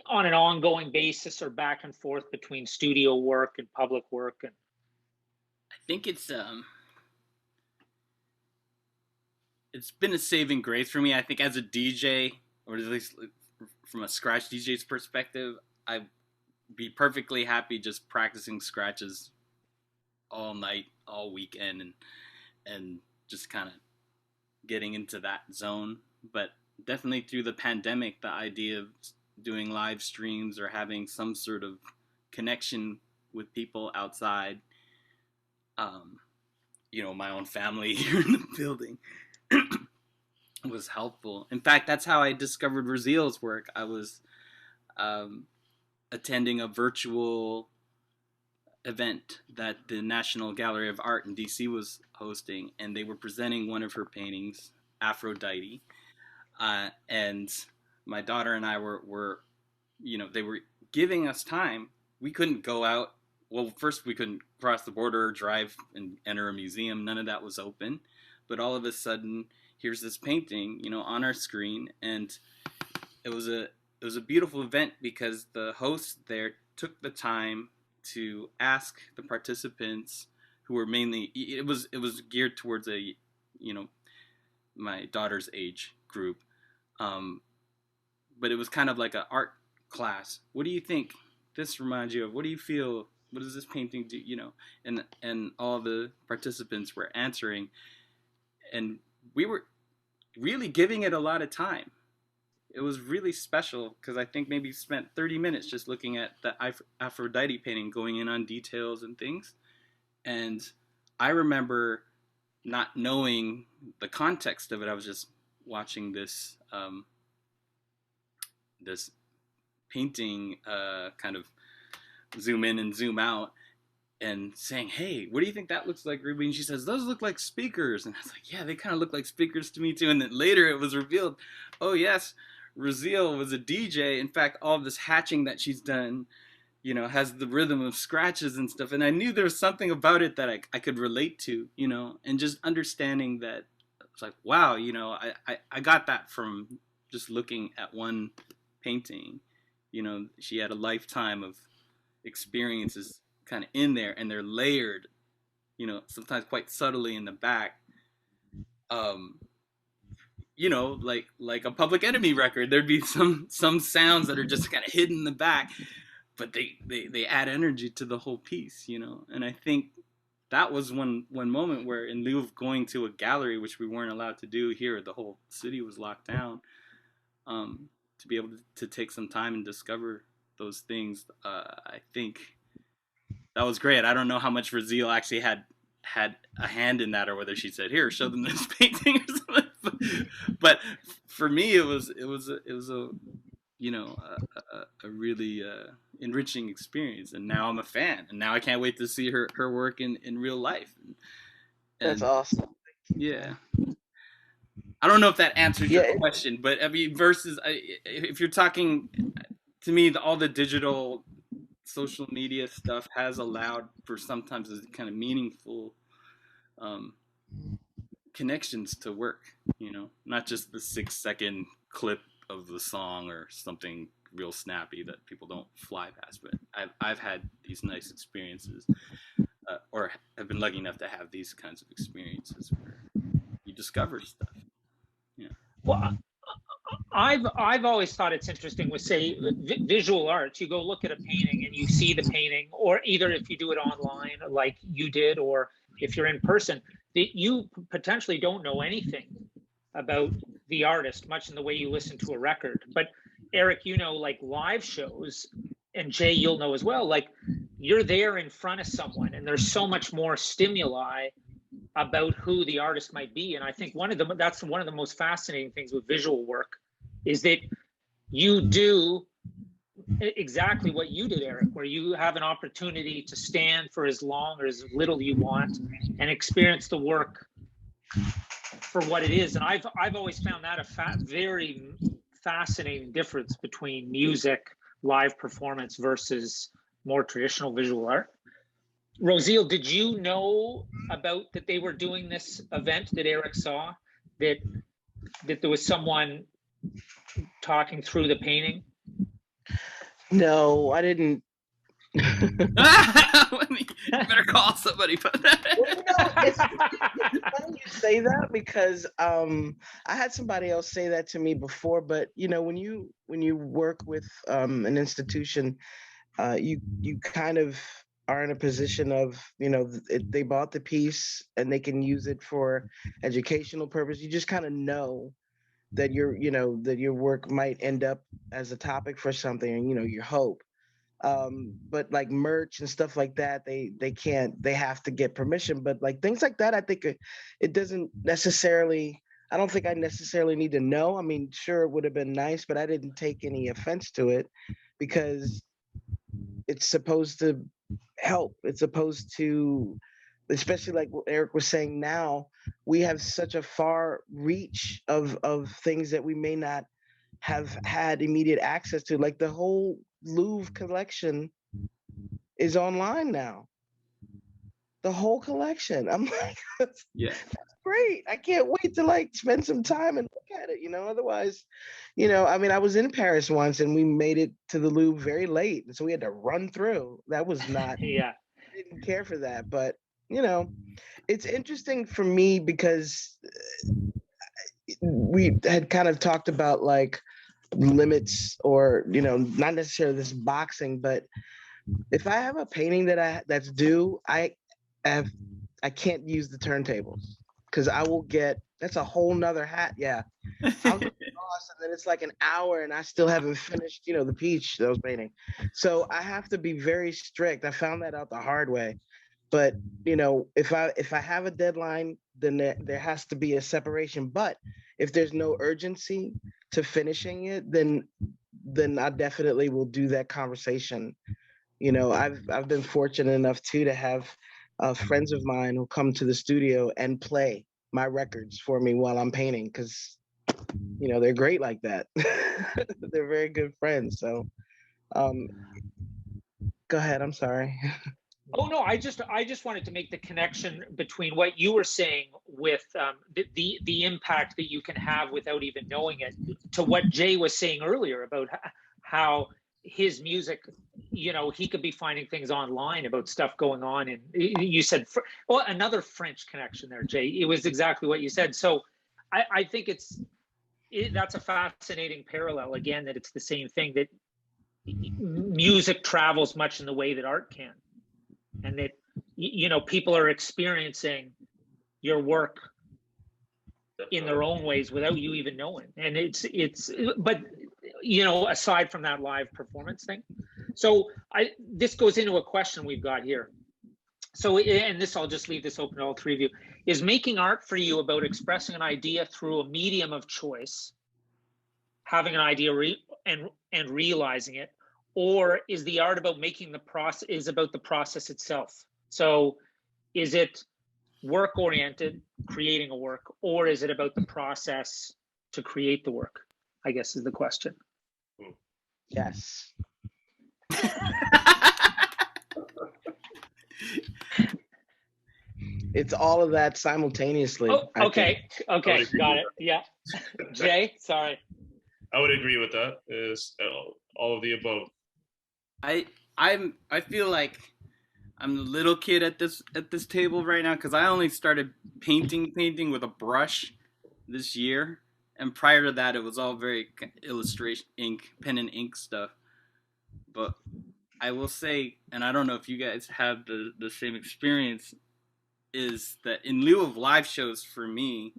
on an ongoing basis or back and forth between studio work and public work? And I think it's been a saving grace for me. I think as a DJ, or at least from a scratch DJ's perspective, I'd be perfectly happy just practicing scratches all night, all weekend, and just kind of getting into that zone. But definitely through the pandemic, the idea of doing live streams or having some sort of connection with people outside, you know, my own family here in the building was helpful. In fact, that's how I discovered Rozeal's work. I was attending a virtual event that the National Gallery of Art in DC was hosting, and they were presenting one of her paintings, Aphrodite, and my daughter and I were, you know, they were giving us time. We couldn't go out. Well, first we couldn't cross the border or drive and enter a museum. None of that was open. But all of a sudden, here's this painting, you know, on our screen, and it was a beautiful event because the host there took the time to ask the participants, who were mainly, it was geared towards a, you know, my daughter's age group, but it was kind of like an art class. What do you think this reminds you of? What do you feel? What does this painting do? You know, and all the participants were answering, and we were really giving it a lot of time. It was really special because I think maybe spent 30 minutes just looking at the Aphrodite painting, going in on details and things. And I remember not knowing the context of it. I was just watching this this painting kind of zoom in and zoom out and saying, hey, what do you think that looks like, Ruby? And she says, those look like speakers. And I was like, yeah, they kind of look like speakers to me too. And then later it was revealed, oh yes, Rozeal was a DJ. In fact, all of this hatching that she's done, you know, has the rhythm of scratches and stuff. And I knew there was something about it that I could relate to, you know, and just understanding that it's like, wow, you know, I got that from just looking at one painting. You know, she had a lifetime of experiences kind of in there, and they're layered, you know, sometimes quite subtly in the back. You know, like a Public Enemy record, there'd be some sounds that are just kind of hidden in the back, but they add energy to the whole piece, you know. And I think that was one moment where, in lieu of going to a gallery, which we weren't allowed to do here, the whole city was locked down, to be able to take some time and discover those things, I think that was great. I don't know how much Rozeal actually had a hand in that, or whether she said, here, show them this painting or something. But for me, it was a you know, a really enriching experience. And now I'm a fan, and now I can't wait to see her work in real life. And That's awesome. Yeah. I don't know if that answers Yeah, your question, but I mean, versus if you're talking to me, all the digital social media stuff has allowed for sometimes this kind of meaningful connections to work, you know, not just the 6-second clip of the song or something real snappy that people don't fly past. But I've had these nice experiences, or have been lucky enough to have these kinds of experiences where you discover stuff. Yeah. Well, I've always thought it's interesting with, say, visual arts. You go look at a painting and you see the painting, or either if you do it online like you did, or if you're in person, that you potentially don't know anything about the artist, much in the way you listen to a record. But Eric, you know, like live shows, and Jay, you'll know as well, like you're there in front of someone and there's so much more stimuli about who the artist might be. And I think that's one of the most fascinating things with visual work, is that you do exactly what you did, Eric, where you have an opportunity to stand for as long or as little you want and experience the work for what it is. And I've always found that a very fascinating difference between music, live performance versus more traditional visual art. Rozeal, did you know about that they were doing this event that Eric saw, that there was someone talking through the painting? No, I didn't. You better call somebody. Well, you know, it's funny you say that, because I had somebody else say that to me before. But you know, when you work with an institution, you kind of are in a position of, you know, they bought the piece and they can use it for educational purpose. You just kind of know that that your work might end up as a topic for something, and you know, you hope. But like merch and stuff like that, they have to get permission. But like things like that, I think it doesn't necessarily, I don't think I necessarily need to know. I mean, sure, it would have been nice, but I didn't take any offense to it, because it's supposed to help. It's supposed to, especially like what Eric was saying, now we have such a far reach of things that we may not have had immediate access to. Like the whole Louvre collection is online now. The whole collection. I'm like, that's great. I can't wait to like spend some time and look at it, you know. Otherwise, you know, I mean, I was in Paris once and we made it to the Louvre very late, and so we had to run through. That was not Yeah. I didn't care for that. But you know, it's interesting for me because we had kind of talked about like limits, or you know, not necessarily this boxing, but if I have a painting that's due, I can't use the turntables, because I will get, that's a whole nother hat. Yeah, I'll get lost, and then it's like an hour and I still haven't finished, you know, the peach that I was painting. So I have to be very strict. I found that out the hard way. But you know, if I have a deadline, then there has to be a separation. But if there's no urgency to finishing it, then I definitely will do that conversation. You know, I've been fortunate enough too to have friends of mine who come to the studio and play my records for me while I'm painting, because you know, they're great like that. They're very good friends. So go ahead, I'm sorry. Oh no, I just wanted to make the connection between what you were saying with the impact that you can have without even knowing it, to what Jay was saying earlier about how his music, you know, he could be finding things online about stuff going on. And you said, well, another French connection there, Jay. It was exactly what you said. So I think that's a fascinating parallel, again, that it's the same thing, that music travels much in the way that art can. And that, you know, people are experiencing your work in their own ways without you even knowing. And but you know, aside from that live performance thing. So this goes into a question we've got here. So, and this, I'll just leave this open to all three of you. Is making art for you about expressing an idea through a medium of choice, having an idea and realizing it, or is the art about making the process, is about the process itself? So is it work oriented, creating a work, or is it about the process to create the work, I guess is the question. Yes. It's all of that simultaneously. Oh, I okay. think. Okay, got it. Yeah. Jae, sorry. I would agree with that. Is all of the above. I feel like I'm the little kid at this table right now because I only started painting with a brush this year, and prior to that it was all very illustration, ink, pen and ink stuff. But I will say, and I don't know if you guys have the same experience, is that in lieu of live shows for me,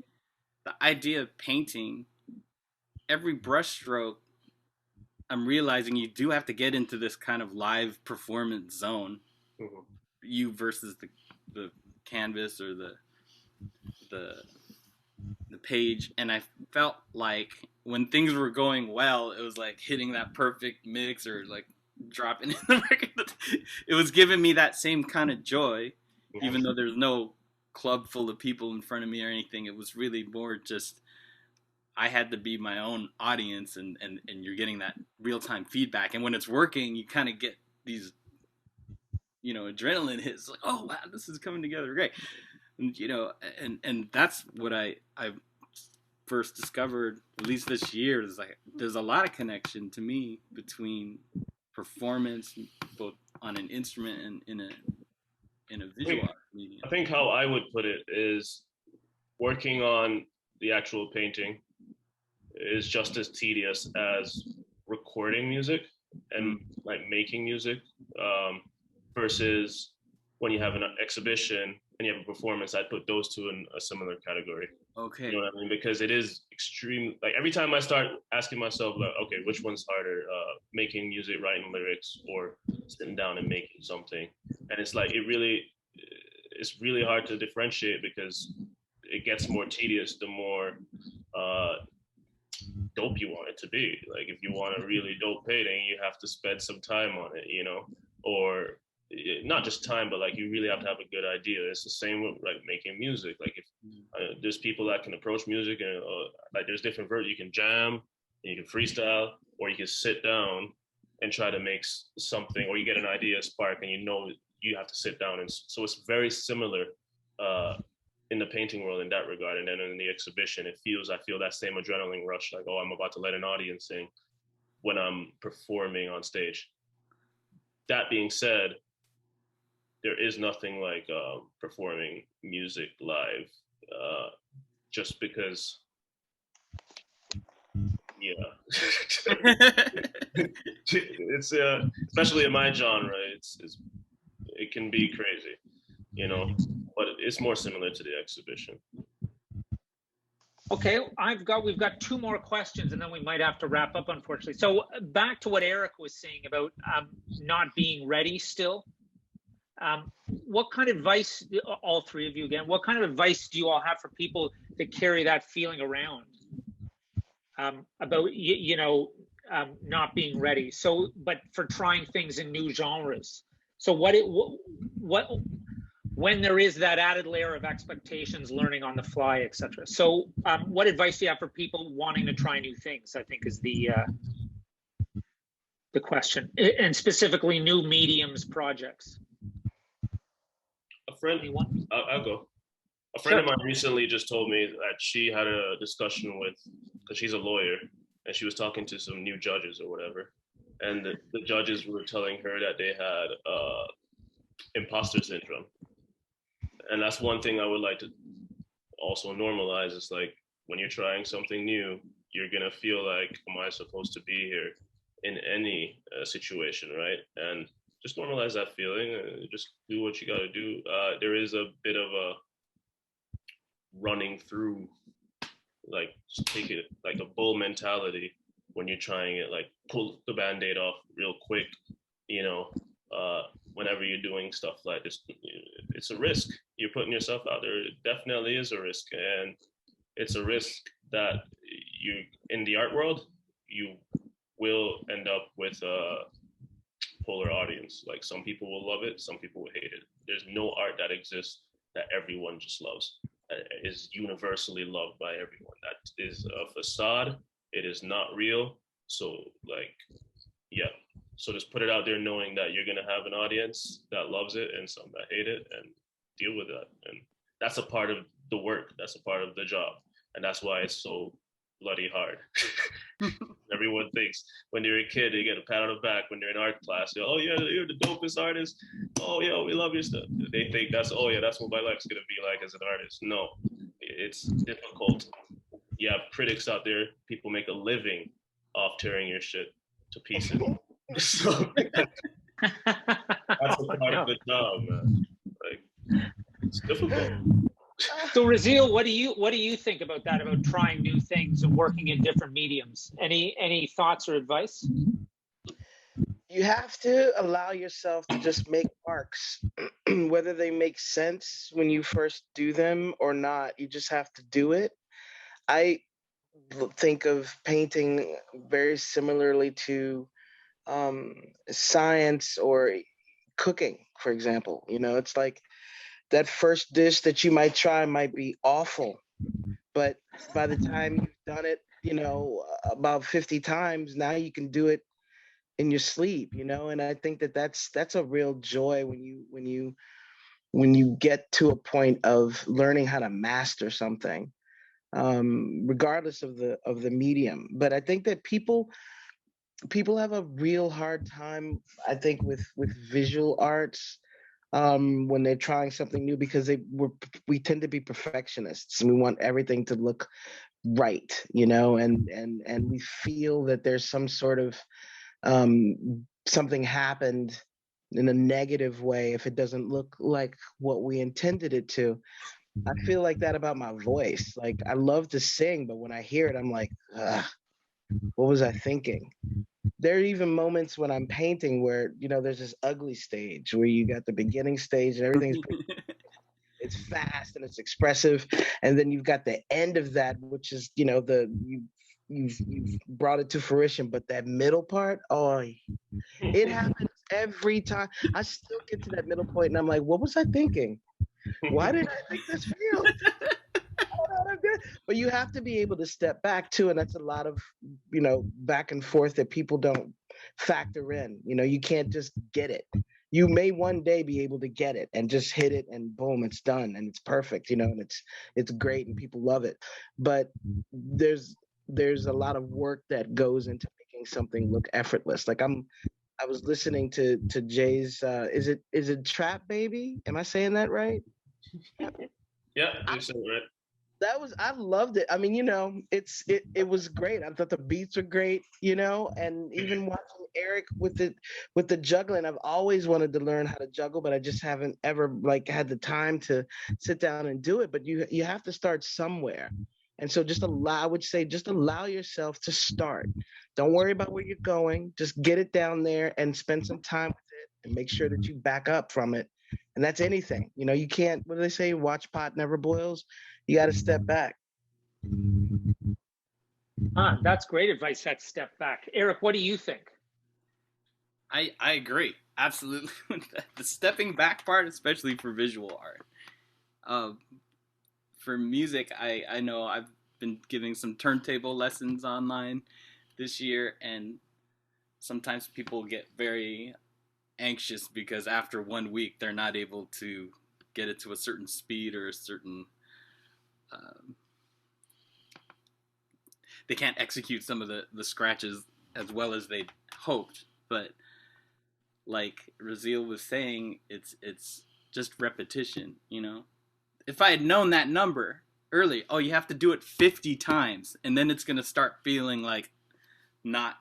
the idea of painting, every brush stroke, I'm realizing you do have to get into this kind of live performance zone. Mm-hmm. You versus the canvas or the page, and I felt like when things were going well, it was like hitting that perfect mix or like dropping in the record. It was giving me that same kind of joy, even though there's no club full of people in front of me or anything. It was really more just I had to be my own audience, and you're getting that real-time feedback. And when it's working, you kind of get these, adrenaline hits, like, oh, wow, this is coming together great. And, and that's what I first discovered, at least this year, is like there's a lot of connection to me between performance, both on an instrument and in a visual medium. I think how I would put it is working on the actual painting is just as tedious as recording music and like making music, versus when you have an exhibition and you have a performance. I'd put those two in a similar category. Okay. You know what I mean? Because it is extreme. Like every time I start asking myself, like, okay, which one's harder, making music, writing lyrics, or sitting down and making something? And it's like it's really hard to differentiate because it gets more tedious the more dope you want it to be. Like if you want a really dope painting, you have to spend some time on it, or not just time, but like you really have to have a good idea. It's the same with like making music. Like if there's people that can approach music and like there's different versions. You can jam, and you can freestyle, or you can sit down and try to make something, or you get an idea spark and you have to sit down. And so it's very similar in the painting world in that regard. And then in the exhibition, I feel that same adrenaline rush, like, oh, I'm about to let an audience in when I'm performing on stage. That being said, there is nothing like performing music live, just because, it's especially in my genre, it can be crazy, but it's more similar to the exhibition. Okay, we've got two more questions and then we might have to wrap up, unfortunately. So back to what Eric was saying about not being ready still. What kind of advice, all three of you again, what kind of advice do you all have for people that carry that feeling around about, not being ready? So, but for trying things in new genres. So when there is that added layer of expectations, learning on the fly, etc. So what advice do you have for people wanting to try new things, I think is the question, and specifically new mediums projects? I'll go. A friend of mine recently just told me that she had a discussion because she's a lawyer, and she was talking to some new judges or whatever. And the judges were telling her that they had imposter syndrome. And that's one thing I would like to also normalize. Is like when you're trying something new, you're going to feel like, am I supposed to be here in any situation, right? And just normalize that feeling. Just do what you got to do. There is a bit of a running through, like just take it like a bull mentality when you're trying it. Like pull the Band-Aid off real quick, whenever you're doing stuff like this. It's a risk. You're putting yourself out there. It definitely is a risk, and it's a risk that you in the art world you will end up with a polar audience. Like some people will love it, some people will hate it. There's no art that exists that everyone just loves, is universally loved by everyone. That is a facade. It is not real. So like, yeah. So just put it out there knowing that you're gonna have an audience that loves it and some that hate it, and deal with that. And that's a part of the work. That's a part of the job. And that's why it's so bloody hard. Everyone thinks when you're a kid, you get a pat on the back when they're in art class. Oh yeah, you're the dopest artist. Oh yeah, we love your stuff. They think that's, oh yeah, that's what my life's gonna be like as an artist. No, it's difficult. You have critics out there. People make a living off tearing your shit to pieces. So that's a part of the job, man. Like, it's difficult. So Rozeal, what do you think about that, about trying new things and working in different mediums? Any thoughts or advice? You have to allow yourself to just make marks, whether they make sense when you first do them or not. You just have to do it. I think of painting very similarly to science or cooking, for example. You know, it's like that first dish that you might try might be awful, but by the time you've done it, you know, about 50 times, now you can do it in your sleep, you know. And I think that that's a real joy when you get to a point of learning how to master something, regardless of the medium. But I think that people have a real hard time, I think, with visual arts, when they're trying something new, because we tend to be perfectionists and we want everything to look right, you know, and we feel that there's some sort of something happened in a negative way if it doesn't look like what we intended it to. I feel like that about my voice. Like, I love to sing, but when I hear it, I'm like, ugh, what was I thinking? There are even moments when I'm painting where, you know, there's this ugly stage where you got the beginning stage and everything's it's fast and it's expressive, and then you've got the end of that, which is, you know, you've brought it to fruition, but that middle part, oh, it happens every time. I still get to that middle point and I'm like, what was I thinking? Why did I think this feel? But you have to be able to step back too, and that's a lot of, you know, back and forth that people don't factor in. You know, you can't just get it. You may one day be able to get it and just hit it and boom, it's done and it's perfect, you know, and it's great and people love it. But there's a lot of work that goes into making something look effortless. Like I was listening to Jae's is it Trap Baby? Am I saying that right? Yeah, you said it right. I loved it. I mean, you know, it was great. I thought the beats were great, you know, and even watching Eric with the juggling, I've always wanted to learn how to juggle, but I just haven't ever like had the time to sit down and do it. But you have to start somewhere. And so I would say just allow yourself to start. Don't worry about where you're going. Just get it down there and spend some time with it and make sure that you back up from it. And that's anything. You know, you can't, what do they say? Watch pot never boils. You got to step back. That's great advice. That step back. Eric, what do you think? I agree absolutely with that. The stepping back part, especially for visual art. For music, I know I've been giving some turntable lessons online this year, and sometimes people get very anxious because after 1 week they're not able to get it to a certain speed or a certain they can't execute some of the scratches as well as they hoped. But like Rozeal was saying, it's just repetition, you know. If I had known that number early, oh, you have to do it 50 times, and then it's gonna start feeling like not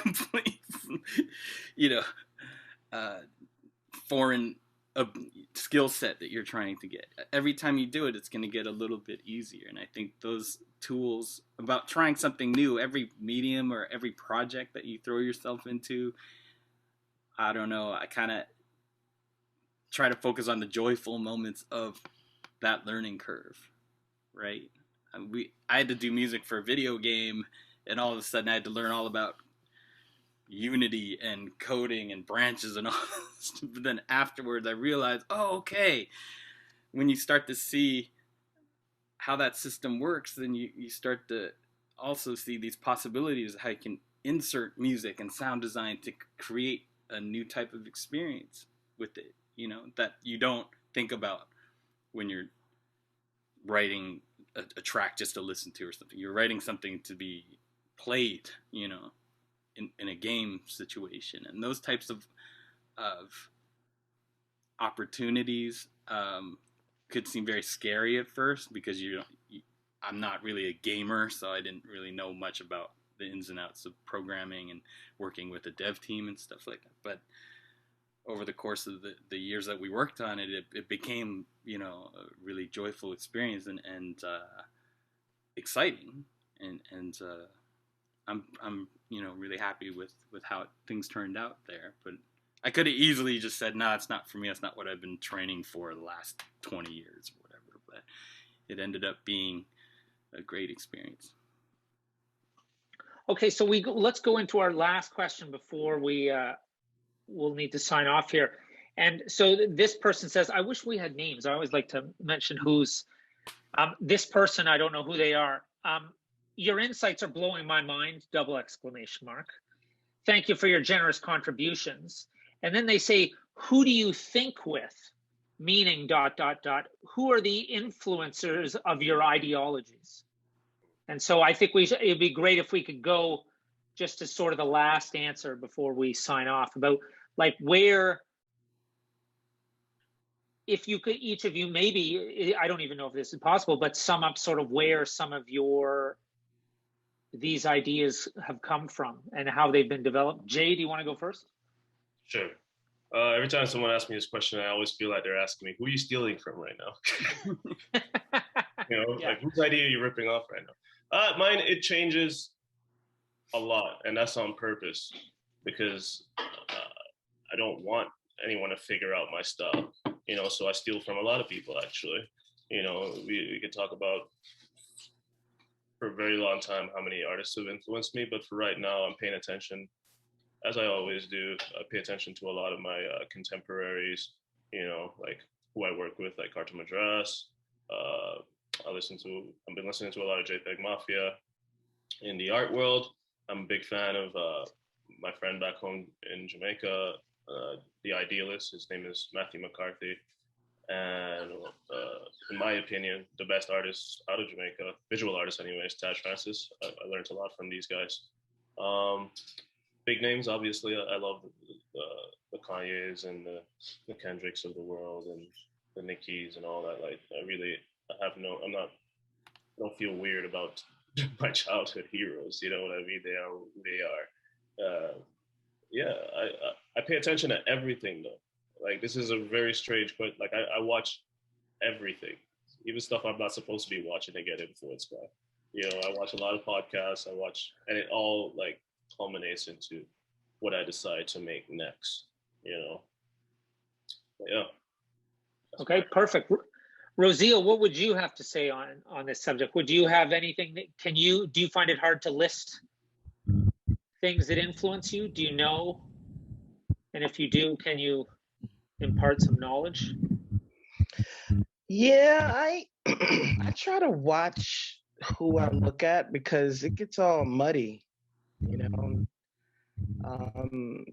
complete, you know, foreign skill set that you're trying to get. Every time you do it, it's going to get a little bit easier. And I think those tools about trying something new, every medium or every project that you throw yourself into, I don't know, I kind of try to focus on the joyful moments of that learning curve, right? I had to do music for a video game, and all of a sudden I had to learn all about Unity and coding and branches and all. But then afterwards I realized, oh, okay, when you start to see how that system works, then you start to also see these possibilities of how you can insert music and sound design to create a new type of experience with it, you know, that you don't think about when you're writing a track just to listen to or something. You're writing something to be played, you know, in a game situation. And those types of opportunities could seem very scary at first, because I'm not really a gamer, so I didn't really know much about the ins and outs of programming and working with a dev team and stuff like that. But over the course of the years that we worked on it, it became, you know, a really joyful experience and exciting. And I'm you know, really happy with how things turned out there. But I could have easily just said, no, it's not for me. That's not what I've been training for the last 20 years or whatever. But it ended up being a great experience. Okay, so let's go into our last question before we'll need to sign off here. And so this person says, I wish we had names. I always like to mention who's this person. I don't know who they are. Your insights are blowing my mind, ! Thank you for your generous contributions. And then they say, who do you think with? Meaning ... Who are the influencers of your ideologies? And so I think it'd be great if we could go just to sort of the last answer before we sign off, about like where, if you could, each of you, maybe, I don't even know if this is possible, but sum up sort of where some of these ideas have come from and how they've been developed. Jae, do you want to go first? Sure. Every time someone asks me this question, I always feel like they're asking me, who are you stealing from right now? You know, Yeah. like, whose idea are you ripping off right now? Mine, it changes a lot, and that's on purpose, because I don't want anyone to figure out my style, you know, so I steal from a lot of people, actually. You know, we could talk about for a very long time how many artists have influenced me, but for right now, I'm paying attention, as I always do. I pay attention to a lot of my contemporaries, you know, like who I work with, like Carter Madras. I've been listening to a lot of JPEG Mafia. In the art world, I'm a big fan of my friend back home in Jamaica, the idealist. His name is Matthew McCarthy. And in my opinion, the best artist out of Jamaica, visual artist anyways, Taj Francis. I learned a lot from these guys. Big names, obviously. I love the Kanyes and the Kendricks of the world, and the Nickies and all that. Like, I don't feel weird about my childhood heroes. You know what I mean? They are who they are. Yeah, I pay attention to everything though. Like, this is a very strange, but like I watch everything, even stuff I'm not supposed to be watching to get influenced by. You know, I watch a lot of podcasts. And it all like culminates into what I decide to make next. You know, but yeah. Okay, perfect. Rozeal, what would you have to say on this subject? Would you have anything do you find it hard to list things that influence you? Do you know? And if you do, can you impart some knowledge? Yeah, I try to watch who I look at, because it gets all muddy, you know.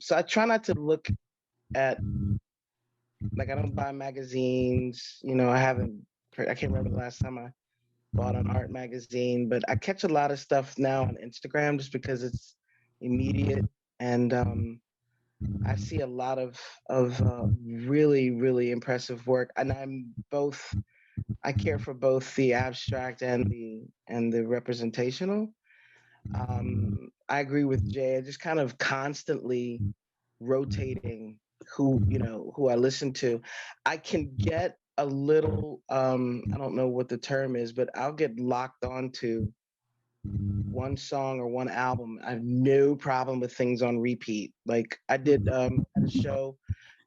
So I try not to look at, like, I don't buy magazines, you know. I can't remember the last time I bought an art magazine, but I catch a lot of stuff now on Instagram just because it's immediate, and I see a lot of really, really impressive work, and I care for both the abstract and the representational. I agree with Jay. I just kind of constantly rotating who I listen to. I can get a little, I don't know what the term is, but I'll get locked onto one song or one album. I have no problem with things on repeat. Like, I did a show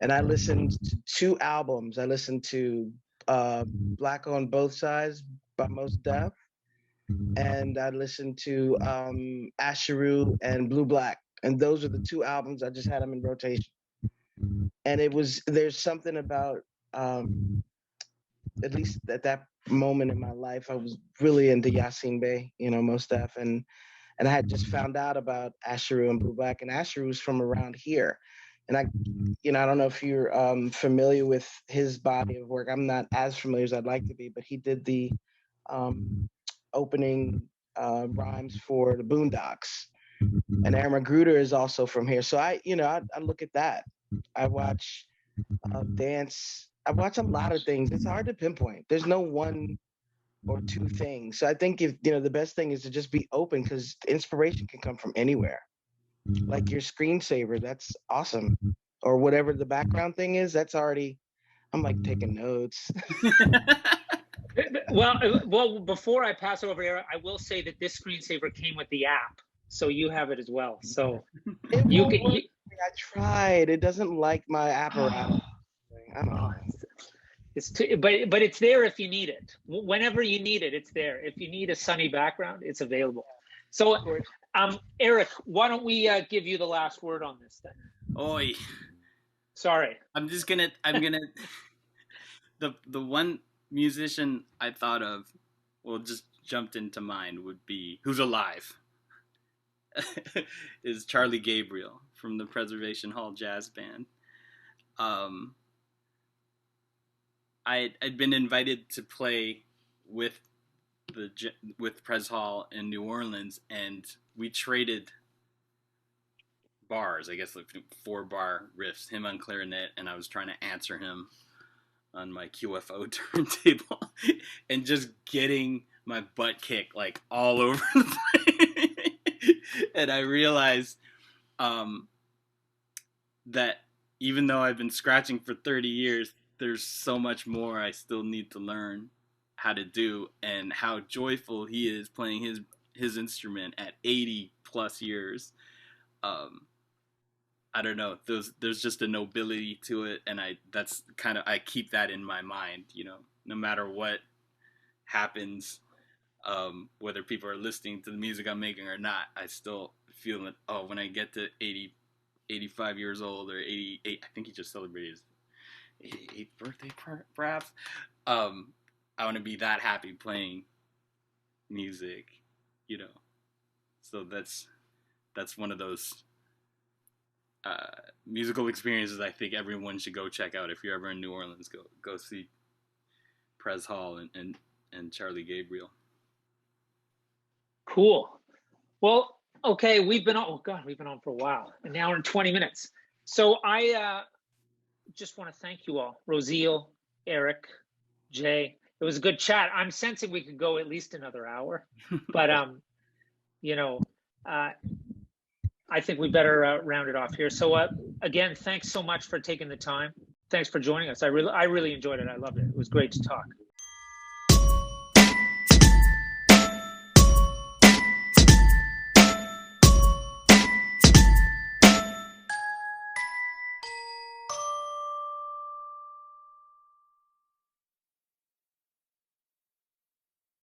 and I listened to 2 albums. I listened to Black on Both Sides by Mos Def, and I listened to Asheru and Blue Black. And those are the 2 albums. I just had them in rotation. And there's something about at least at that moment in my life, I was really into Yasin Bey, you know, Mos Def, and I had just found out about Asheru and Blue Black, and Asheru was from around here. And I, you know, I don't know if you're familiar with his body of work. I'm not as familiar as I'd like to be, but he did the opening rhymes for the Boondocks. And Aaron Magruder is also from here. So I, you know, I look at that. I watch dance. I watch a lot of things. It's hard to pinpoint. There's no one or two things. So I think if, you know, the best thing is to just be open, because inspiration can come from anywhere. Like your screensaver, that's awesome. Or whatever the background thing is, that's already, I'm like taking notes. Well, before I pass it over here, I will say that this screensaver came with the app, so you have it as well. So you can. I tried. It doesn't like my apparatus. I don't know. It's too, but it's there if you need it. Whenever you need it, it's there. If you need a sunny background, it's available. So, Eric, why don't we give you the last word on this then? Oi. Sorry. I'm gonna the one musician I thought of, well, just jumped into mind would be, who's alive, is Charlie Gabriel from the Preservation Hall Jazz Band. I'd been invited to play with Pres Hall in New Orleans, and we traded bars, I guess, like 4-bar riffs, him on clarinet, and I was trying to answer him on my QFO turntable, and just getting my butt kicked like all over the place. And I realized that even though I've been scratching for 30 years, there's so much more I still need to learn how to do, and how joyful he is playing his instrument at 80 plus years. I don't know, there's just a nobility to it, and I keep that in my mind, you know, no matter what happens, whether people are listening to the music I'm making or not, I still feel that, oh, when I get to 80, 85 years old, or 88, I think he just celebrated his 88th birthday, perhaps, I want to be that happy playing music, you know. So that's one of those musical experiences I think everyone should go check out. If you're ever in New Orleans, go see Pres Hall and Charlie Gabriel. Cool. Well, okay, we've been on for a while, an hour and 20 minutes. So I just want to thank you all, Rozeal, Eric, Jay. It was a good chat. I'm sensing we could go at least another hour, but you know, I think we better round it off here. So again, thanks so much for taking the time. Thanks for joining us. I really enjoyed it. I loved it. It was great to talk.